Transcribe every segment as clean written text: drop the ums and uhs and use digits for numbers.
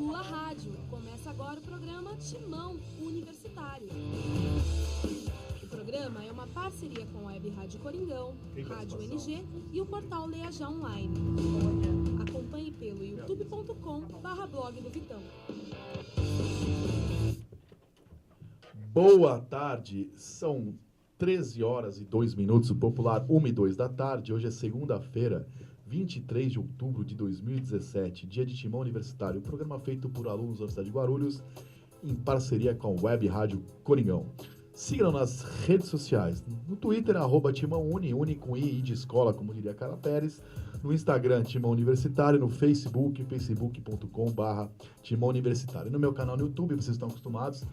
sua rádio. Começa agora o programa Timão Universitário. O programa é uma parceria com a Web Rádio Coringão, Rádio NG e o portal Leia Já Online. Acompanhe pelo youtube.com/blog do Vitão. Boa tarde, são 13 horas e 2 minutos, o popular 1 e 2 da tarde. Hoje é segunda-feira, 23 de outubro de 2017, dia de Timão Universitário, programa feito por alunos da Universidade de Guarulhos, em parceria com a Web Rádio Coringão. Sigam nas redes sociais, no Twitter, @TimãoUni, Uni com I de escola, como diria Carla Pérez, no Instagram, Timão Universitário, no Facebook, facebook.com/Timão Universitário. E no meu canal no YouTube, vocês estão acostumados,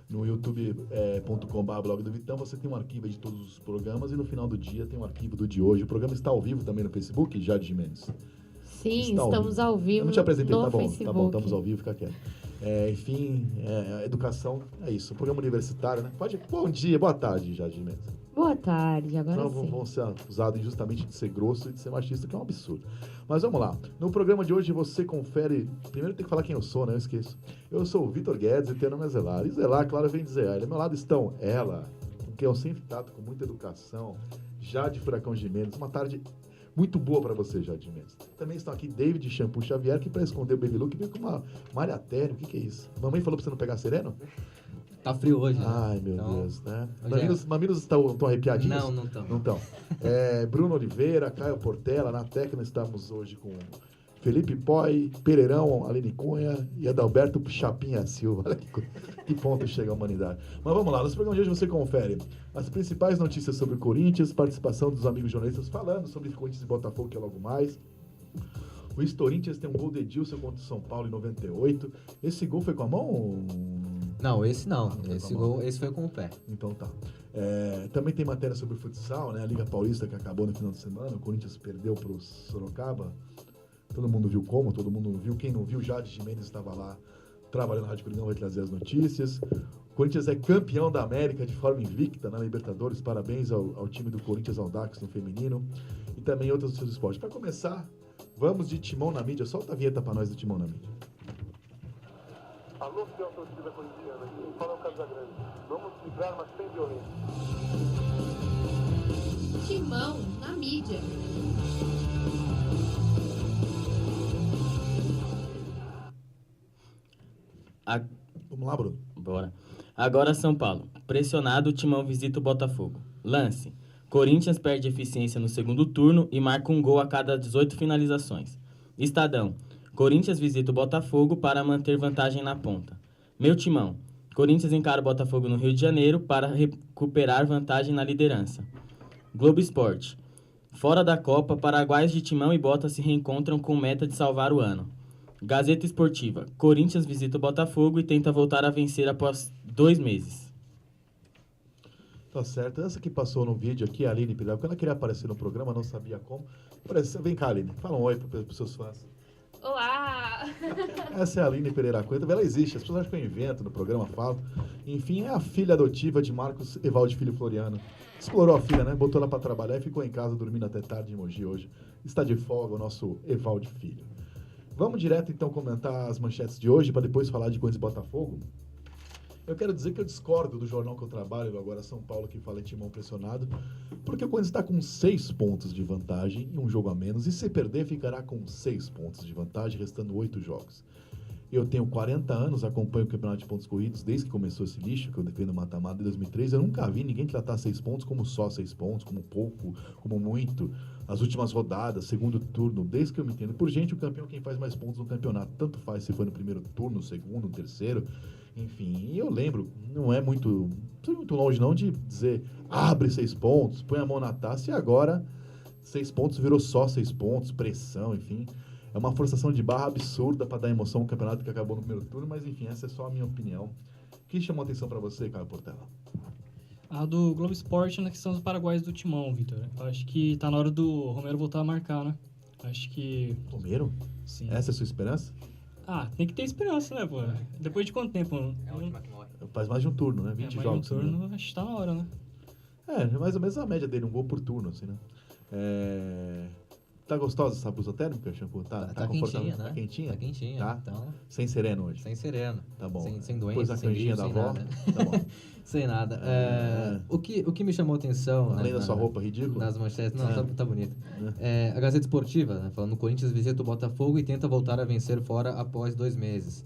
no youtube.com/blog do Vitão, você tem um arquivo de todos os programas e no final do dia tem um arquivo do de hoje. O programa está ao vivo também no Facebook, Jade Gimenez? Sim, estamos ao vivo. Eu não te apresentei, no tá bom, Facebook. tá bom, estamos ao vivo, fica quieto. Educação, é isso. O programa universitário, né? Bom dia, boa tarde, Jade Gimenez. Boa tarde, agora Não sim. vão ser acusados injustamente de ser grosso e de ser machista, que é um absurdo. Mas vamos lá. No programa de hoje você confere... Primeiro tem que falar quem eu sou, né? Eu esqueço. Eu sou o Vitor Guedes e tenho nome é Zelar. E Zelar, claro, vem dizer. Ao meu lado estão ela, com quem eu sempre trato com muita educação, Jade Furacão Gimenez. Uma tarde muito boa pra você, Jade Gimenez. Também estão aqui David Shampoo Xavier, que pra esconder o Baby Look veio com uma malha téreo. O que é isso? Mamãe falou pra você não pegar sereno? Tá frio hoje, né? Ai, meu então, Deus, né? Hoje Mamilos estão arrepiadinhos? Não estão. Não estão. Bruno Oliveira, Caio Portela, na técnica estamos hoje com Felipe Poi, Pereirão, Aline Cunha e Adalberto Chapinha Silva. Olha que ponto chega a humanidade. Mas vamos lá, nesse programa de hoje você confere as principais notícias sobre o Corinthians, participação dos amigos jornalistas falando sobre Corinthians e Botafogo, que é logo mais. O Corinthians tem um gol de Edilson contra o São Paulo em 98. Esse gol foi com a mão ou... Não, esse não. Esse foi com o pé. Então tá. Também tem matéria sobre futsal, né? A Liga Paulista que acabou no final de semana. O Corinthians perdeu pro Sorocaba. Todo mundo viu como, todo mundo viu. Quem não viu, Jade Gimenez estava lá trabalhando na Rádio Coringão, vai trazer as notícias. O Corinthians é campeão da América de forma invicta na Libertadores. Parabéns ao time do Corinthians Audax no feminino. E também outros seus esportes. Para começar, vamos de Timão na Mídia. Solta a vinheta para nós do Timão na Mídia. Alô, fiel torcida corintiana, quem fala é o Casagrande. Vamos vibrar, mas sem violência. Timão na Mídia. Vamos lá, Bruno. Bora. Agora São Paulo. Pressionado, o Timão visita o Botafogo. Lance. Corinthians perde eficiência no segundo turno e marca um gol a cada 18 finalizações. Estadão. Corinthians visita o Botafogo para manter vantagem na ponta. Meu Timão. Corinthians encara o Botafogo no Rio de Janeiro para recuperar vantagem na liderança. Globo Esporte. Fora da Copa, paraguaios de Timão e Bota se reencontram com meta de salvar o ano. Gazeta Esportiva. Corinthians visita o Botafogo e tenta voltar a vencer após 2 meses. Tá certo. Essa que passou no vídeo aqui, a Aline Pirel, quando ela queria aparecer no programa, não sabia como. Vem cá, Aline. Fala um oi para os seus fãs. Olá! Essa é a Aline Pereira Coelho. Ela existe, as pessoas acham que eu invento no programa, falo. Enfim, é a filha adotiva de Marcos Evaldo Filho Floriano. Explorou a filha, né? Botou ela para trabalhar e ficou em casa dormindo até tarde em Mogi hoje. Está de folga o nosso Evaldo Filho. Vamos direto então comentar as manchetes de hoje para depois falar de Corinthians e Botafogo. Eu quero dizer que eu discordo do jornal que eu trabalho, agora São Paulo, que fala em Timão pressionado, porque o Corinthians está com 6 pontos de vantagem e um jogo a menos, e se perder ficará com 6 pontos de vantagem, restando 8 jogos. Eu tenho 40 anos, acompanho o campeonato de pontos corridos desde que começou esse lixo, que eu defendo mata-mata em 2003. Eu nunca vi ninguém tratar 6 pontos como só 6 pontos, como pouco, como muito. As últimas rodadas, segundo turno, desde que eu me entendo por gente, o campeão é quem faz mais pontos no campeonato. Tanto faz se foi no primeiro turno, no segundo, no terceiro, enfim. E eu lembro, não é muito longe não de dizer, abre 6 pontos, põe a mão na taça e agora 6 pontos virou só 6 pontos, pressão, enfim. É uma forçação de barra absurda para dar emoção ao campeonato que acabou no primeiro turno, mas enfim, essa é só a minha opinião. O que chamou a atenção para você, Caio Portela? A do Globo Esporte na questão dos paraguaios do Timão, Vitor. Eu acho que tá na hora do Romero voltar a marcar, né? Acho que... Romero? Sim. Essa é a sua esperança? Tem que ter esperança, né, pô? Depois de quanto tempo? É a última que morre. Faz mais de um turno, né? 20 jogos. Mais de um turno, acho que tá na hora, né? É mais ou menos a média dele, um gol por turno, assim, né? Tá gostosa essa blusa térmica, Shampoo? Tá confortável? quentinha, né? Tá quentinha? Tá quentinha, Tá? então... Sem sereno hoje. Sem sereno. Tá bom. Sem Depois doença, a sem canjinha gripe, da sem avó. nada. Tá bom. Sem nada. O que me chamou a atenção... Além da sua roupa ridícula? Nas manchetes. Não, tá bonito. A Gazeta Esportiva, né, falando: o Corinthians visita o Botafogo e tenta voltar a vencer fora após 2 meses.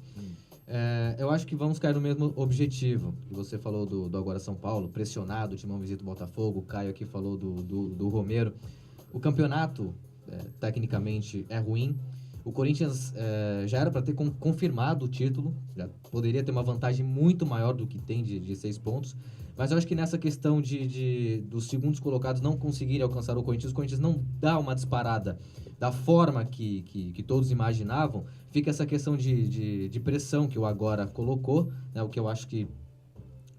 Eu acho que vamos cair no mesmo objetivo. Que você falou do Agora São Paulo, pressionado, o Timão visita o Botafogo. O Caio aqui falou do Romero. O campeonato, tecnicamente, é ruim. O Corinthians já era para ter confirmado o título, já poderia ter uma vantagem muito maior do que tem de 6 pontos. Mas eu acho que nessa questão dos segundos colocados não conseguirem alcançar o Corinthians não dá uma disparada da forma que todos imaginavam. Fica essa questão de pressão que o Agora colocou, né, o que eu acho que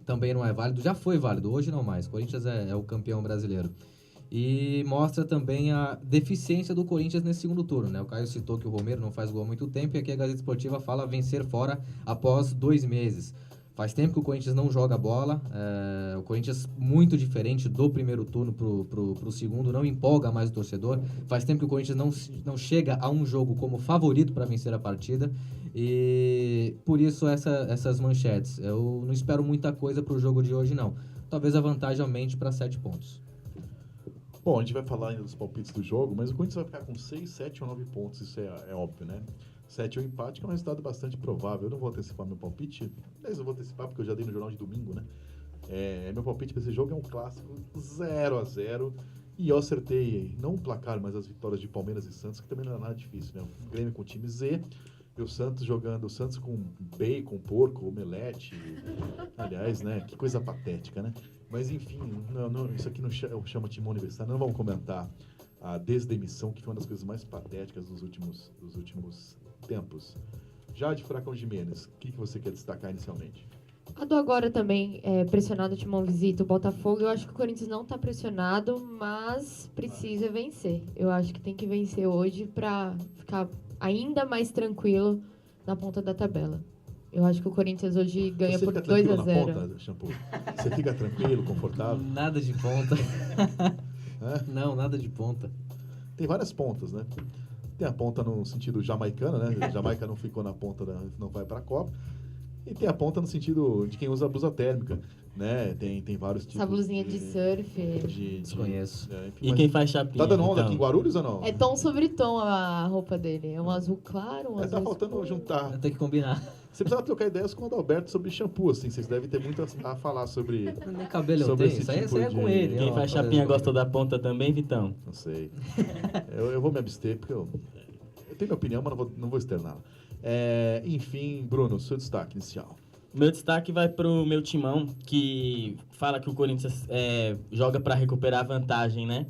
também não é válido. Já foi válido, hoje não mais. O Corinthians é o campeão brasileiro. E mostra também a deficiência do Corinthians nesse segundo turno, né? O Caio citou que o Romero não faz gol há muito tempo e aqui a Gazeta Esportiva fala vencer fora após 2 meses. Faz tempo que o Corinthians não joga bola, o Corinthians muito diferente do primeiro turno pro segundo, não empolga mais o torcedor. Faz tempo que o Corinthians não chega a um jogo como favorito para vencer a partida e por isso essas manchetes. Eu não espero muita coisa pro jogo de hoje, não. Talvez a vantagem aumente para 7 pontos. Bom, a gente vai falar ainda dos palpites do jogo, mas o Corinthians vai ficar com 6, 7 ou 9 pontos, isso é óbvio, né? 7 é um empate, que é um resultado bastante provável. Eu não vou antecipar meu palpite, mas eu vou antecipar porque eu já dei no jornal de domingo, né? Meu palpite para esse jogo é um clássico 0-0 e eu acertei não o placar, mas as vitórias de Palmeiras e Santos, que também não é nada difícil, né? O Grêmio com o time Z e o Santos jogando, o Santos com bacon, porco, omelete, aliás, né? Que coisa patética, né? Mas enfim, isso aqui não chama time universitário, não vamos comentar a desdemissão, que foi uma das coisas mais patéticas dos últimos tempos. Já de Furacão Gimenez, o que você quer destacar inicialmente? A do Agora também, pressionado, o Timão visita o Botafogo. Eu acho que o Corinthians não está pressionado, mas precisa vencer. Eu acho que tem que vencer hoje para ficar ainda mais tranquilo na ponta da tabela. Eu acho que o Corinthians hoje ganha por 2-0. Você fica tranquilo, confortável? Nada de ponta. Não, nada de ponta. Tem várias pontas, né? Tem a ponta no sentido jamaicano, né? Jamaica não ficou na ponta, não vai para a Copa. E tem a ponta no sentido de quem usa a blusa térmica, né? Tem vários tipos. Essa blusinha de surf. Desconheço. E quem faz chapinha? Tá dando onda aqui em Guarulhos ou não? É tom sobre tom a roupa dele. É um azul claro, um azul tá faltando juntar. Tem que combinar. Você precisava trocar ideias com o Adalberto sobre shampoo, assim. Vocês devem ter muito a falar sobre... Nem cabelo eu tenho. Isso aí é com ele. Quem faz chapinha gosta da ponta também, Vitão? Não sei. Eu vou me abster, porque eu tenho minha opinião, mas não vou externá-la. Enfim, Bruno, seu destaque inicial. Meu destaque vai pro meu timão, que fala que o Corinthians joga para recuperar a vantagem, né?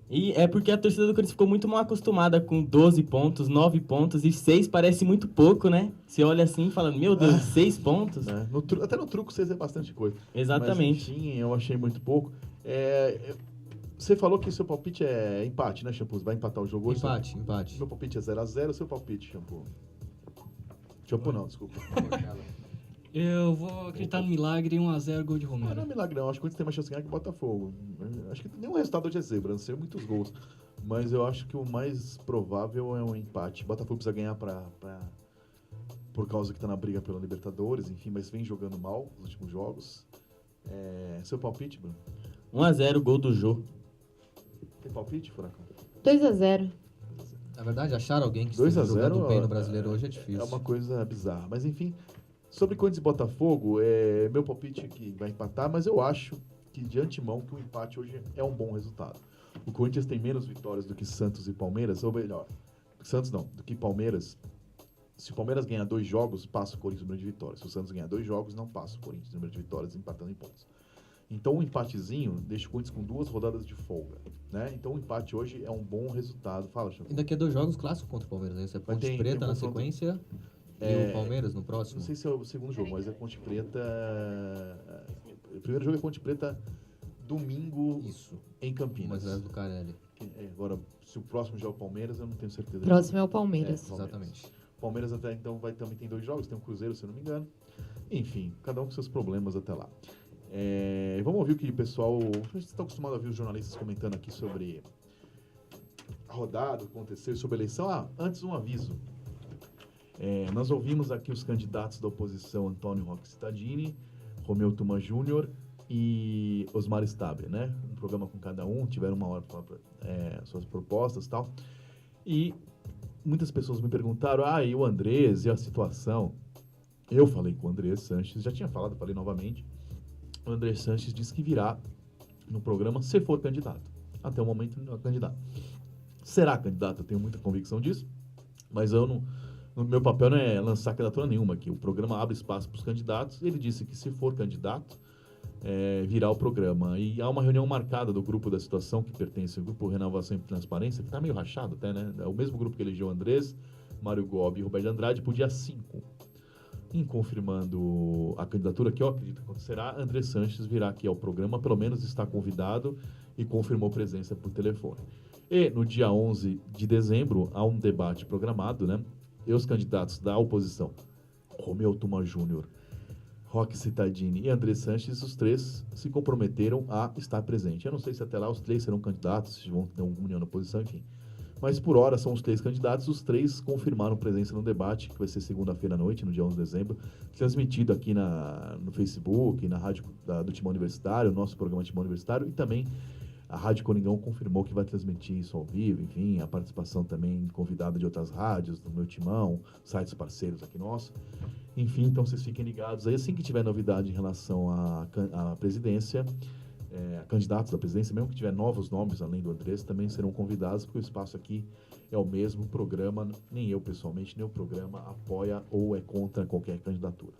E é porque a torcida do Corinthians ficou muito mal acostumada com 12 pontos, 9 pontos e 6 parece muito pouco, né? Você olha assim e fala, meu Deus, 6 pontos? Até no truco 6 é bastante coisa. Exatamente. Mas, enfim, eu achei muito pouco. Você falou que seu palpite é empate, né, Shampoo? Vai empatar o jogo hoje? Empate. Meu palpite é 0-0, seu palpite, Shampoo? Shampoo não, desculpa. Eu vou acreditar no milagre, 1-0, gol de Romero. Não é milagre não, acho que o Corinthians tem mais chance de ganhar que o Botafogo. Acho que nenhum resultado hoje é zebra, não sei muitos gols. Mas eu acho que o mais provável é um empate. O Botafogo precisa ganhar por causa que tá na briga pela Libertadores, enfim, mas vem jogando mal nos últimos jogos. Seu palpite, Bruno? 1-0, gol do Jô. Tem palpite, Furacão? 2-0. Na verdade, achar alguém que esteja jogando bem no brasileiro hoje é difícil. É uma coisa bizarra, mas enfim... Sobre Corinthians e Botafogo, meu palpite é que vai empatar, mas eu acho que de antemão que o empate hoje é um bom resultado. O Corinthians tem menos vitórias do que Santos e Palmeiras, ou melhor, Santos não, do que Palmeiras. Se o Palmeiras ganhar 2 jogos, passa o Corinthians no número de vitórias. Se o Santos ganhar 2 jogos, não passa o Corinthians no número de vitórias, empatando em pontos. Então um empatezinho deixa o Corinthians com 2 rodadas de folga, né? Então o empate hoje é um bom resultado. Fala, Chico. E daqui a 2 jogos clássicos contra o Palmeiras, né? Isso é Ponte Preta na sequência... E o Palmeiras no próximo? Não sei se é o segundo jogo, mas é Ponte Preta... O primeiro jogo é Ponte Preta domingo em Campinas. Mas é do Carelli. Agora, se o próximo já é o Palmeiras, eu não tenho certeza. O próximo é o Palmeiras. Exatamente. Palmeiras até então também tem 2 jogos, tem um Cruzeiro, se eu não me engano. Enfim, cada um com seus problemas até lá. Vamos ouvir o que o pessoal... A gente está acostumado a ouvir os jornalistas comentando aqui sobre rodada aconteceu sobre a eleição. Antes um aviso. Nós ouvimos aqui os candidatos da oposição, Antônio Roque Cittadini, Romeu Tuma Júnior e Osmar Stabile, né? Um programa com cada um, tiveram uma hora para suas propostas e tal. E muitas pessoas me perguntaram, e o Andrés, e a situação? Eu falei com o Andrés Sanches, já tinha falado, falei novamente. O Andrés Sanches disse que virá no programa se for candidato. Até o momento não é candidato. Será candidato? Eu tenho muita convicção disso, mas no meu papel não é lançar candidatura nenhuma aqui. O programa abre espaço para os candidatos. Ele disse que se for candidato, virá o programa. E há uma reunião marcada do grupo da situação, que pertence ao grupo Renovação e Transparência, que está meio rachado até, né? É o mesmo grupo que elegeu Andrés, Mário Gobi e Roberto Andrade, para o dia 5. Em confirmando a candidatura, que eu acredito que acontecerá, Andrés Sanches virá aqui ao programa, pelo menos está convidado e confirmou presença por telefone. E no dia 11 de dezembro, há um debate programado, né? E os candidatos da oposição, Romeu Tuma Júnior, Roque Cittadini e Andrés Sanches, os três se comprometeram a estar presente. Eu não sei se até lá os três serão candidatos, se vão ter alguma união na oposição, enfim. Mas por hora são os três candidatos, os três confirmaram presença no debate, que vai ser segunda-feira à noite, no dia 11 de dezembro, transmitido aqui no Facebook, na rádio do Timão Universitário, o nosso programa Timão Universitário, e também a Rádio Coringão confirmou que vai transmitir isso ao vivo, enfim, a participação também convidada de outras rádios, do meu Timão, sites parceiros aqui nossos. Enfim, então vocês fiquem ligados aí, assim que tiver novidade em relação à presidência, candidatos da presidência, mesmo que tiver novos nomes além do Andrés, também serão convidados, porque o espaço aqui é o mesmo. O programa, nem eu pessoalmente, nem o programa apoia ou é contra qualquer candidatura.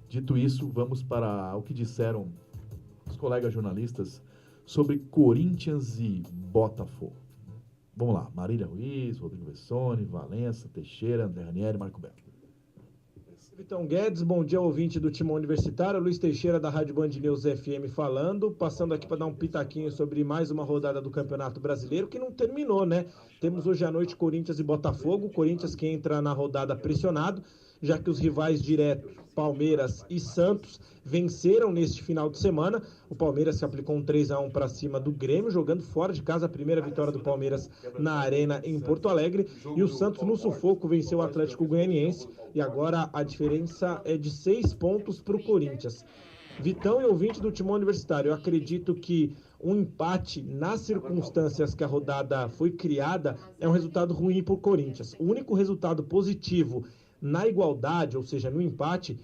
Dito isso, vamos para o que disseram os colegas jornalistas sobre Corinthians e Botafogo. Vamos lá, Marília Ruiz, Rodrigo Vessone, Valença, Teixeira, André Ranieri, Marco Beto. Vitão Guedes, bom dia, ouvinte do Timão Universitário. Luiz Teixeira, da Rádio Band News FM, falando, passando aqui para dar um pitaquinho sobre mais uma rodada do Campeonato Brasileiro, que não terminou, né? Temos hoje à noite Corinthians e Botafogo, Corinthians que entra na rodada pressionado, já que os rivais diretos, Palmeiras e Santos, venceram neste final de semana. O Palmeiras se aplicou um 3-1 para cima do Grêmio, jogando fora de casa, a primeira vitória do Palmeiras na Arena em Porto Alegre. E o Santos, no sufoco, venceu o Atlético Goianiense. E agora a diferença é de 6 pontos para o Corinthians. Vitão e ouvinte do Timão Universitário, eu acredito que um empate nas circunstâncias que a rodada foi criada é um resultado ruim para o Corinthians. O único resultado positivo na igualdade, ou seja, no empate,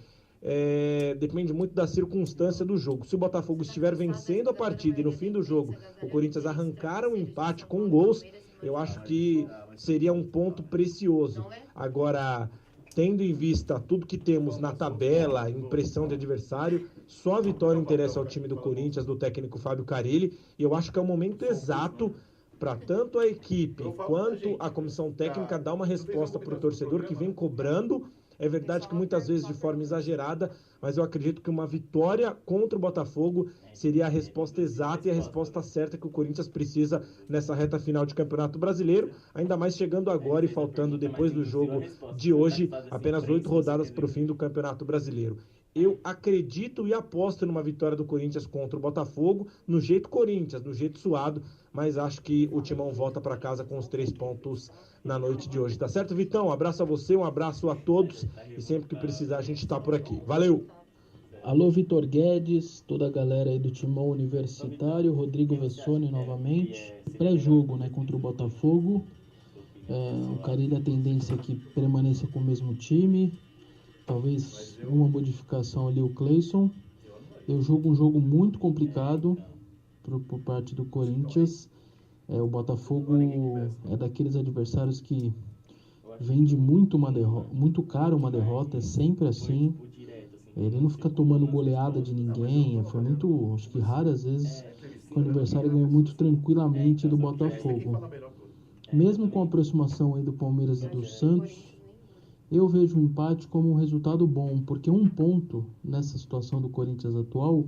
depende muito da circunstância do jogo. Se o Botafogo estiver vencendo a partida e no fim do jogo o Corinthians arrancar um empate com gols, eu acho que seria um ponto precioso. Agora, tendo em vista tudo que temos na tabela, impressão de adversário, só a vitória interessa ao time do Corinthians, do técnico Fábio Carille, e eu acho que é o momento exato para tanto a equipe quanto a comissão técnica dar uma resposta para o torcedor que vem cobrando. É verdade que muitas vezes de forma exagerada, mas eu acredito que uma vitória contra o Botafogo seria a resposta exata e a resposta certa que o Corinthians precisa nessa reta final de Campeonato Brasileiro, ainda mais chegando agora e faltando depois do jogo de hoje apenas 8 rodadas para o fim do Campeonato Brasileiro. Eu acredito e aposto numa vitória do Corinthians contra o Botafogo, no jeito Corinthians, no jeito suado, mas acho que o Timão volta para casa com os 3 pontos na noite de hoje. Tá certo, Vitão? Um abraço a você, um abraço a todos e sempre que precisar a gente está por aqui. Valeu! Alô, Vitor Guedes, toda a galera aí do Timão Universitário, Rodrigo Vessone novamente. Pré-jogo, né, contra o Botafogo. O Carille, a tendência é que permaneça com o mesmo time. Talvez uma modificação ali, o Cleison. Eu jogo um jogo muito complicado por parte do Corinthians. O Botafogo é daqueles adversários que vende muito caro uma derrota, é sempre assim. Ele não fica tomando goleada de ninguém. Foi muito, acho que raras vezes que o adversário ganhou muito tranquilamente do Botafogo. Mesmo com a aproximação aí do Palmeiras e do Santos, eu vejo o empate como um resultado bom, porque um ponto nessa situação do Corinthians atual,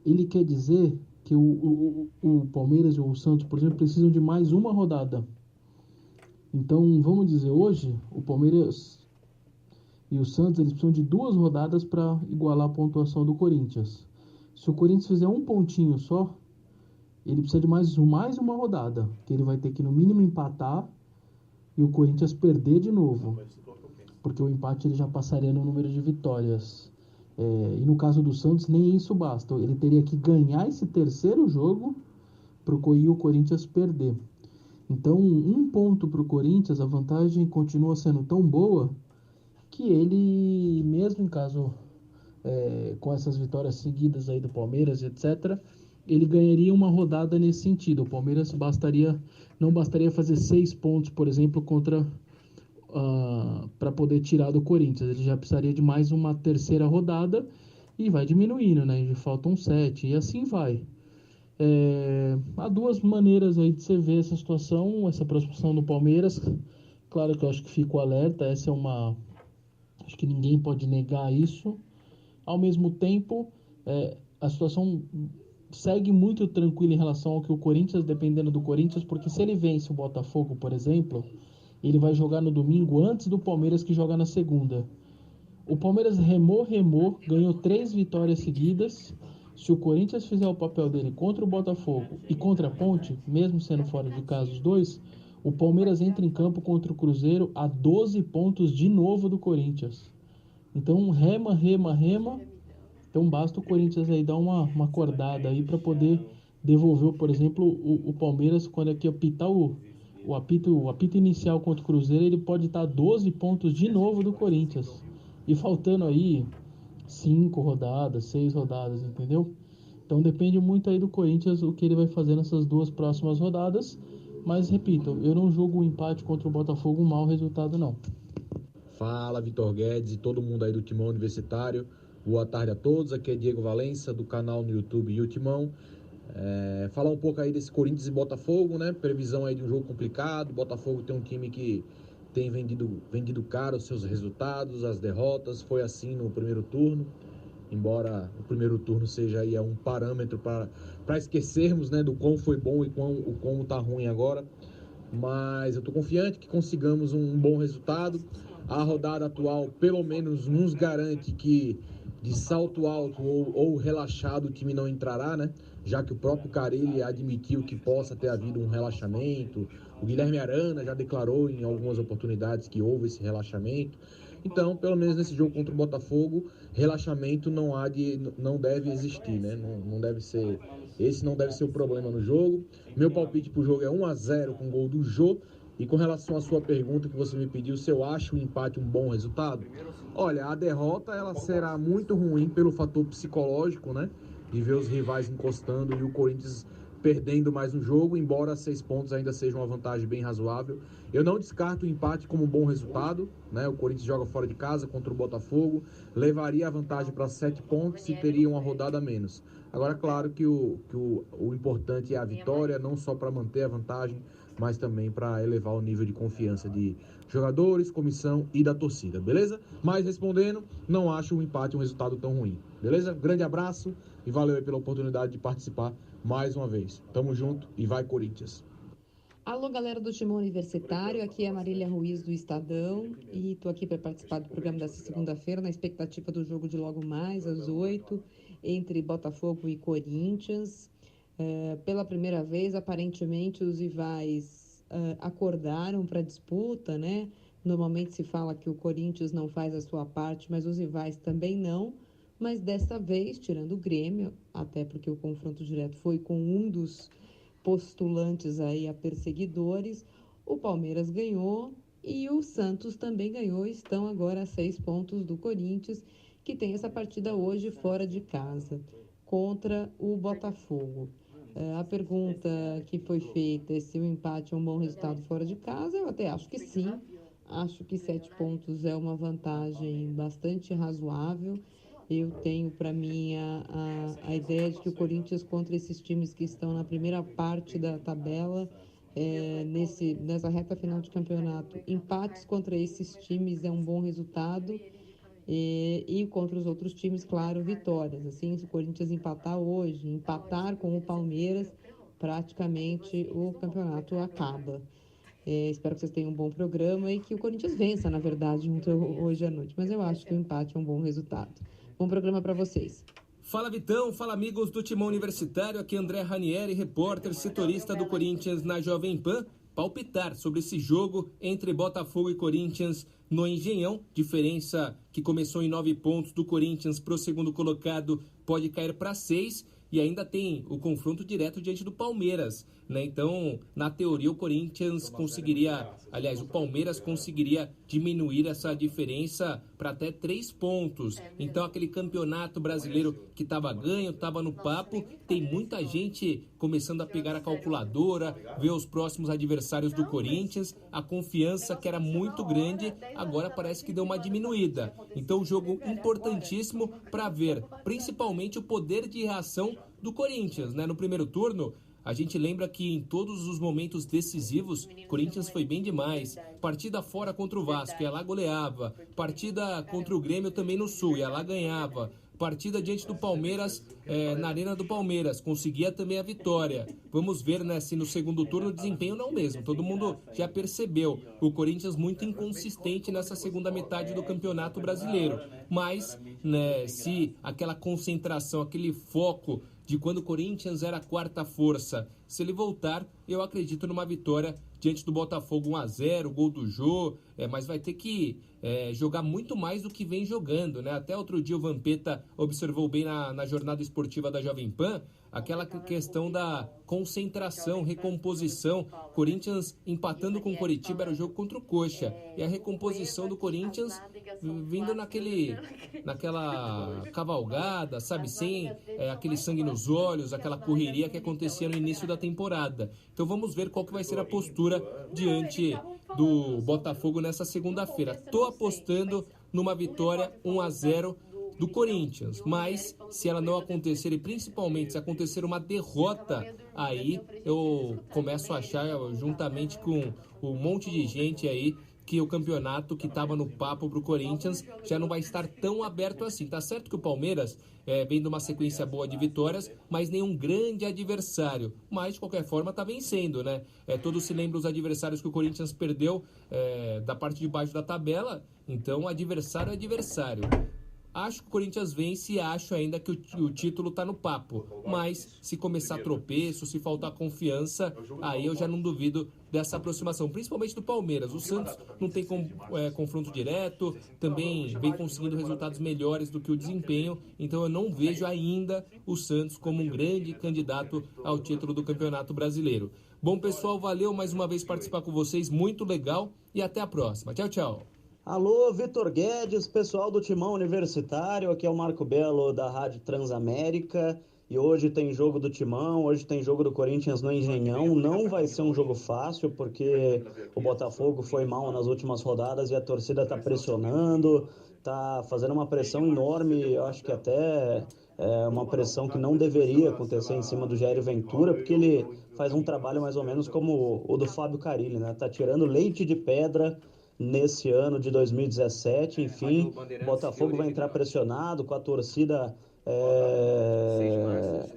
ele quer dizer que o Palmeiras ou o Santos, por exemplo, precisam de mais uma rodada. Então, vamos dizer, hoje, o Palmeiras e o Santos, eles precisam de 2 rodadas para igualar a pontuação do Corinthians. Se o Corinthians fizer um pontinho só, ele precisa de mais uma rodada, que ele vai ter que no mínimo empatar e o Corinthians perder de novo, porque o empate ele já passaria no número de vitórias. E no caso do Santos, nem isso basta. Ele teria que ganhar esse terceiro jogo para o Corinthians perder. Então, 1 ponto para o Corinthians, a vantagem continua sendo tão boa que ele, mesmo em caso com essas vitórias seguidas aí do Palmeiras, etc., ele ganharia uma rodada nesse sentido. O Palmeiras não bastaria fazer 6 pontos, por exemplo, para poder tirar do Corinthians. Ele já precisaria de mais uma terceira rodada e vai diminuindo, né? Faltam 7 e assim vai. Há 2 maneiras aí de você ver essa situação, essa aproximação do Palmeiras. Claro que eu acho que fico alerta, acho que ninguém pode negar isso. Ao mesmo tempo, a situação segue muito tranquila em relação ao que o Corinthians, dependendo do Corinthians, porque se ele vence o Botafogo, por exemplo, ele vai jogar no domingo antes do Palmeiras, que joga na segunda. O Palmeiras remou, ganhou 3 vitórias seguidas. Se o Corinthians fizer o papel dele contra o Botafogo e contra a Ponte, mesmo sendo fora de casa os 2, o Palmeiras entra em campo contra o Cruzeiro a 12 pontos de novo do Corinthians. Então rema. Então basta o Corinthians aí dar uma acordada aí para poder devolver, por exemplo, o Palmeiras, quando aqui apitar o apito inicial contra o Cruzeiro, ele pode estar 12 pontos de novo do Corinthians. E faltando aí 5 rodadas, 6 rodadas, entendeu? Então depende muito aí do Corinthians, o que ele vai fazer nessas 2 próximas rodadas. Mas repito, eu não julgo o empate contra o Botafogo um mau resultado, não. Fala, Vitor Guedes e todo mundo aí do Timão Universitário. Boa tarde a todos, aqui é Diego Valença, do canal no YouTube E o Timão. Falar um pouco aí desse Corinthians e Botafogo, né? Previsão aí de um jogo complicado. Botafogo tem um time que tem vendido caro os seus resultados, as derrotas. Foi assim no primeiro turno, embora o primeiro turno seja aí um parâmetro para esquecermos, né, do quão foi bom e o quão tá ruim agora. Mas eu tô confiante que consigamos um bom resultado. A rodada atual pelo menos nos garante que de salto alto ou relaxado o time não entrará, né? Já que o próprio Carille admitiu que possa ter havido um relaxamento. O Guilherme Arana já declarou em algumas oportunidades que houve esse relaxamento. Então, pelo menos nesse jogo contra o Botafogo, relaxamento não deve existir, né? Esse não deve ser o problema no jogo. Meu palpite pro jogo é 1-0 com gol do Jô. E com relação à sua pergunta que você me pediu, se eu acho o empate um bom resultado, olha, a derrota ela será muito ruim pelo fator psicológico, né? De ver os rivais encostando e o Corinthians perdendo mais um jogo, embora 6 pontos ainda seja uma vantagem bem razoável. Eu não descarto o empate como um bom resultado, né? O Corinthians joga fora de casa contra o Botafogo, levaria a vantagem para 7 pontos e teria uma rodada a menos. Agora, claro que o importante é a vitória, não só para manter a vantagem, mas também para elevar o nível de confiança de jogadores, comissão e da torcida, beleza? Mas respondendo, não acho o empate um resultado tão ruim, beleza? Grande abraço e valeu aí pela oportunidade de participar mais uma vez. Tamo junto e vai Corinthians! Alô, galera do Timão Universitário, aqui é a Marília Ruiz do Estadão e tô aqui para participar do programa dessa segunda-feira na expectativa do jogo de logo mais às 8 entre Botafogo e Corinthians. Pela primeira vez, aparentemente, os rivais acordaram para a disputa, né? Normalmente se fala que o Corinthians não faz a sua parte, mas os rivais também não. Mas dessa vez, tirando o Grêmio, até porque o confronto direto foi com um dos postulantes aí a perseguidores, o Palmeiras ganhou e o Santos também ganhou. Estão agora a 6 pontos do Corinthians, que tem essa partida hoje fora de casa contra o Botafogo. A pergunta que foi feita é se o empate é um bom resultado fora de casa, eu até acho que sim. Acho que 7 pontos é uma vantagem bastante razoável. Eu tenho para mim a ideia de que o Corinthians contra esses times que estão na primeira parte da tabela, nessa reta final de campeonato, empates contra esses times é um bom resultado. E contra os outros times, claro, vitórias. Assim, se o Corinthians empatar hoje, empatar com o Palmeiras, praticamente o campeonato acaba. Espero que vocês tenham um bom programa e que o Corinthians vença, na verdade, hoje à noite. Mas eu acho que o empate é um bom resultado. Bom programa para vocês. Fala Vitão, fala amigos do Timão Universitário, aqui André Ranieri, repórter, setorista do Corinthians na Jovem Pan, palpitar sobre esse jogo entre Botafogo e Corinthians no Engenhão, diferença que começou em 9 pontos do Corinthians para o segundo colocado pode cair para 6, e ainda tem o confronto direto diante do Palmeiras, né? Então, na teoria, o Corinthians conseguiria, aliás, o Palmeiras conseguiria diminuir essa diferença para até 3 pontos. Então, aquele campeonato brasileiro que estava ganho, estava no papo, tem muita gente começando a pegar a calculadora, ver os próximos adversários do Corinthians, a confiança que era muito grande, agora parece que deu uma diminuída. Então, um jogo importantíssimo para ver, principalmente o poder de reação do Corinthians, né? No primeiro turno, a gente lembra que em todos os momentos decisivos, o Corinthians foi bem demais. Partida fora contra o Vasco, ia lá goleava. Partida contra o Grêmio também no Sul, ia lá ganhava. Partida diante do Palmeiras, na Arena do Palmeiras, conseguia também a vitória. Vamos ver, né, se no segundo turno o desempenho não mesmo. Todo mundo já percebeu. O Corinthians muito inconsistente nessa segunda metade do Campeonato Brasileiro. Mas, né, se aquela concentração, aquele foco de quando o Corinthians era a quarta força, se ele voltar, eu acredito numa vitória diante do Botafogo 1-0, gol do Jô, mas vai ter que jogar muito mais do que vem jogando, né? Até outro dia o Vampeta observou bem na jornada esportiva da Jovem Pan, aquela questão da concentração, recomposição. Corinthians empatando com o Coritiba era o jogo contra o Coxa, e a recomposição do Corinthians vindo naquela cavalgada, sabe, sem aquele sangue nos olhos, aquela correria que acontecia no início da temporada. Então vamos ver qual que vai ser a postura diante do Botafogo nessa segunda-feira. Tô apostando numa vitória 1-0 do Corinthians, mas se ela não acontecer, e principalmente se acontecer uma derrota, aí eu começo a achar, juntamente com um monte de gente aí, que o campeonato que estava no papo pro Corinthians já não vai estar tão aberto assim. Tá certo que o Palmeiras vem de uma sequência boa de vitórias, mas nenhum grande adversário. Mas, de qualquer forma, tá vencendo, né? Todos se lembram os adversários que o Corinthians perdeu da parte de baixo da tabela. Então, adversário é adversário. Acho que o Corinthians vence e acho ainda que o título tá no papo. Mas se começar tropeço, se faltar confiança, aí eu já não duvido dessa aproximação, principalmente do Palmeiras. O Santos não tem confronto direto, também vem conseguindo resultados melhores do que o desempenho, então eu não vejo ainda o Santos como um grande candidato ao título do Campeonato Brasileiro. Bom, pessoal, valeu mais uma vez participar com vocês, muito legal, e até a próxima. Tchau, tchau. Alô, Vitor Guedes, pessoal do Timão Universitário, aqui é o Marco Belo da Rádio Transamérica, e hoje tem jogo do Timão, hoje tem jogo do Corinthians no Engenhão. Não vai ser um jogo fácil, porque o Botafogo foi mal nas últimas rodadas e a torcida tá pressionando, tá fazendo uma pressão enorme, eu acho que até uma pressão que não deveria acontecer em cima do Jair Ventura, porque ele faz um trabalho mais ou menos como o do Fábio Carilli, né? Tá tirando leite de pedra nesse ano de 2017, enfim, o Botafogo vai entrar pressionado, com a torcida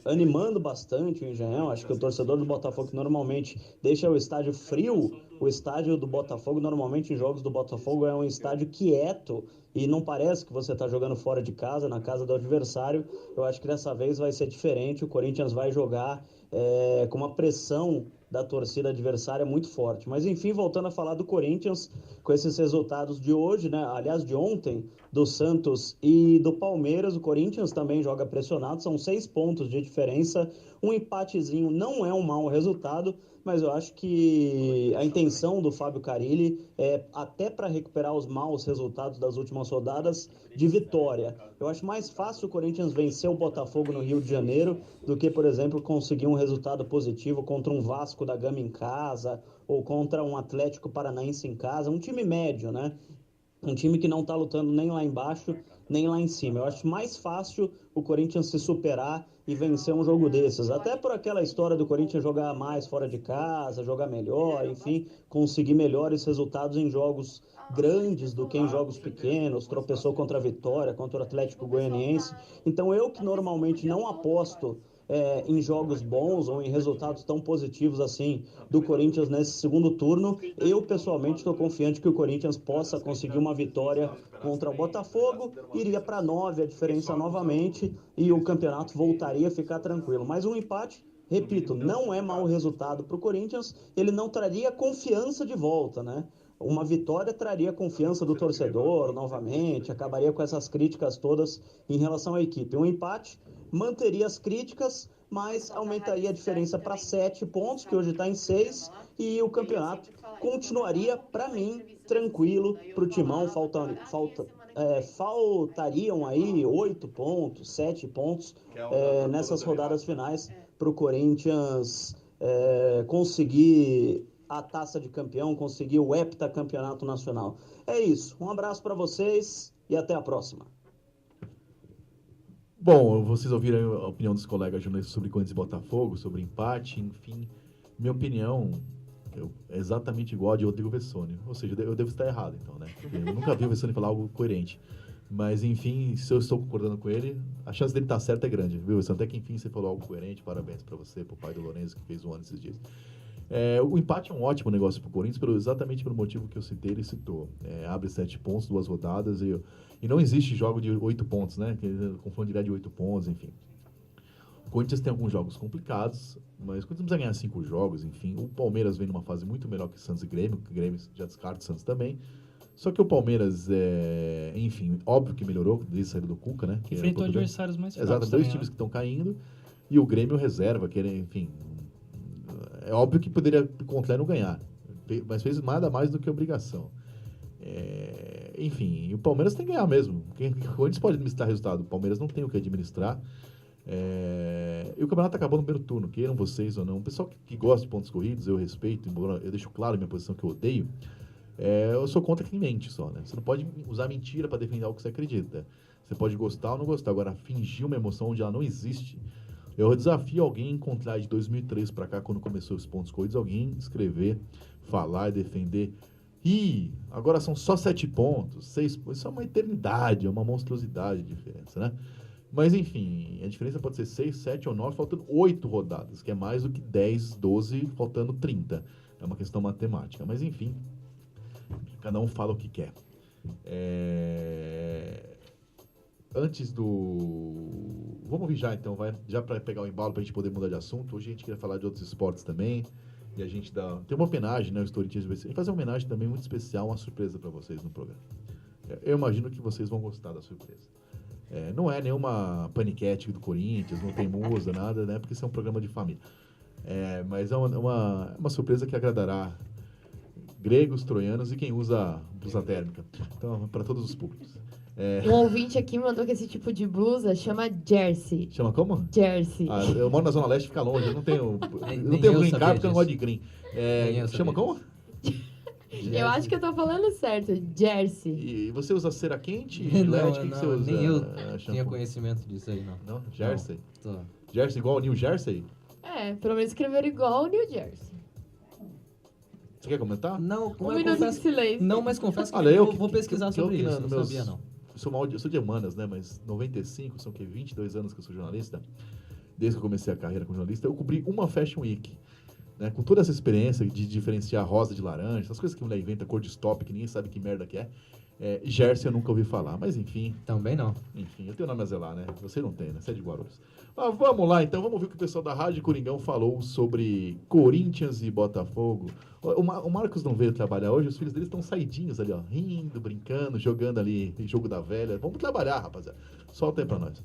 animando bastante o Engenhão. Acho que o torcedor do Botafogo, que normalmente deixa o estádio frio, o estádio do Botafogo, normalmente em jogos do Botafogo, é um estádio quieto, e não parece que você está jogando fora de casa, na casa do adversário. Eu acho que dessa vez vai ser diferente, o Corinthians vai jogar com uma pressão da torcida adversária muito forte. Mas enfim, voltando a falar do Corinthians, com esses resultados de hoje, né? Aliás, de ontem, do Santos e do Palmeiras, o Corinthians também joga pressionado, são 6 pontos de diferença, um empatezinho não é um mau resultado, mas eu acho que a intenção do Fábio Carilli é até para recuperar os maus resultados das últimas rodadas de vitória. Eu acho mais fácil o Corinthians vencer o Botafogo no Rio de Janeiro do que, por exemplo, conseguir um resultado positivo contra um Vasco da Gama em casa ou contra um Atlético Paranaense em casa, um time médio, né? Um time que não está lutando nem lá embaixo, nem lá em cima. Eu acho mais fácil o Corinthians se superar e vencer um jogo desses. Até por aquela história do Corinthians jogar mais fora de casa, jogar melhor, enfim, conseguir melhores resultados em jogos grandes do que em jogos pequenos. Tropeçou contra a Vitória, contra o Atlético Goianiense. Então eu, que normalmente não aposto em jogos bons ou em resultados tão positivos assim do Corinthians nesse segundo turno. Eu, pessoalmente, estou confiante que o Corinthians possa conseguir uma vitória contra o Botafogo, iria para 9 a diferença novamente e o campeonato voltaria a ficar tranquilo. Mas um empate, repito, não é mau resultado para o Corinthians, ele não traria confiança de volta, né? Uma vitória traria confiança do torcedor novamente, acabaria com essas críticas todas em relação à equipe. Um empate manteria as críticas, mas aumentaria a diferença para 7 pontos, que hoje está em 6, e o campeonato continuaria, para mim, tranquilo para o Timão. Faltariam aí 8 pontos, 7 pontos nessas rodadas finais para o Corinthians conseguir a taça de campeão, conseguir o heptacampeonato nacional. É isso. Um abraço para vocês e até a próxima. Bom, vocês ouviram a opinião dos colegas jornalistas sobre Corinthians e Botafogo, sobre empate, enfim. Minha opinião é exatamente igual a de Rodrigo Vessone. Ou seja, eu devo estar errado, então, né? Eu nunca vi o Vessone falar algo coerente. Mas, enfim, se eu estou concordando com ele, a chance dele estar certo é grande, viu, Vessone? Até que, enfim, você falou algo coerente. Parabéns para você, para o pai do Lourenço, que fez um ano esses dias. O empate é um ótimo negócio para o Corinthians, exatamente pelo motivo que eu citei, ele citou. Abre 7 pontos, 2 rodadas, e não existe jogo de 8 pontos, né? Confronto direto de 8 pontos, enfim. O Corinthians tem alguns jogos complicados, mas o Corinthians precisa ganhar 5 jogos, enfim. O Palmeiras vem numa fase muito melhor que Santos e Grêmio, que o Grêmio já descarta o Santos também. Só que o Palmeiras, enfim, óbvio que melhorou desde a saída do Cuca, né? Enfrentou adversários mais fracos. Exato, 2 times que estão caindo, e o Grêmio reserva, que enfim... É óbvio que poderia encontrar e não ganhar, mas fez nada mais do que obrigação. Enfim, o Palmeiras tem que ganhar mesmo. O Corinthians pode administrar resultado, o Palmeiras não tem o que administrar. E o campeonato acabou no primeiro turno, queiram vocês ou não. O pessoal que gosta de pontos corridos, eu respeito, embora eu deixo claro a minha posição que eu odeio. Eu sou contra quem mente só, né? Você não pode usar mentira para defender algo que você acredita. Você pode gostar ou não gostar, agora fingir uma emoção onde ela não existe. Eu desafio alguém a encontrar de 2003 para cá, quando começou os pontos corridos, alguém escrever, falar e defender. Agora são só 7 pontos, 6 pontos. Isso é uma eternidade, é uma monstruosidade de diferença, né? Mas, enfim, a diferença pode ser 6, 7 ou 9, faltando 8 rodadas, que é mais do que 10, 12, faltando 30. É uma questão matemática. Mas, enfim, cada um fala o que quer. Antes do... Vamos ouvir já, então, já para pegar o embalo, para a gente poder mudar de assunto. Hoje a gente queria falar de outros esportes também. E a gente tem uma homenagem, né? O Storytins vai fazer uma homenagem também muito especial, uma surpresa para vocês no programa. Eu imagino que vocês vão gostar da surpresa. Não é nenhuma paniquete do Corinthians, não tem musa, nada, né? Porque isso é um programa de família. Mas é uma surpresa que agradará gregos, troianos e quem usa blusa térmica. Então, para todos os públicos. Um ouvinte aqui mandou que esse tipo de blusa chama jersey. Chama como? Jersey. Eu moro na Zona Leste, fica longe. Eu não tenho green card porque eu não gosto de green. Chama como? Eu acho que eu tô falando certo. Jersey. E você usa cera quente? Não, que você usa? Nem eu tinha conhecimento disso aí, não. Não? Jersey? Não, Jersey igual ao New Jersey? Pelo menos escreveram igual ao New Jersey. Você quer comentar? Não, um minuto de silêncio. Não, mas confesso que eu vou pesquisar sobre isso. Não sabia, não. Eu sou de humanas, né? Mas 95, são 22 anos que eu sou jornalista. Desde que eu comecei a carreira como jornalista, eu cobri uma Fashion Week. Né? Com toda essa experiência de diferenciar rosa de laranja, essas coisas que a mulher inventa, cor de stop, que ninguém sabe que merda que é. Jersey eu nunca ouvi falar, mas enfim. Também não. Enfim, eu tenho nome a zelar, né? Você não tem, né? Você é de Guarulhos. Mas vamos lá, então. Vamos ver o que o pessoal da Rádio Coringão falou sobre Corinthians e Botafogo. O Marcos não veio trabalhar hoje, os filhos dele estão saidinhos ali, ó. Rindo, brincando, jogando ali jogo da velha. Vamos trabalhar, rapaziada. Solta aí pra nós.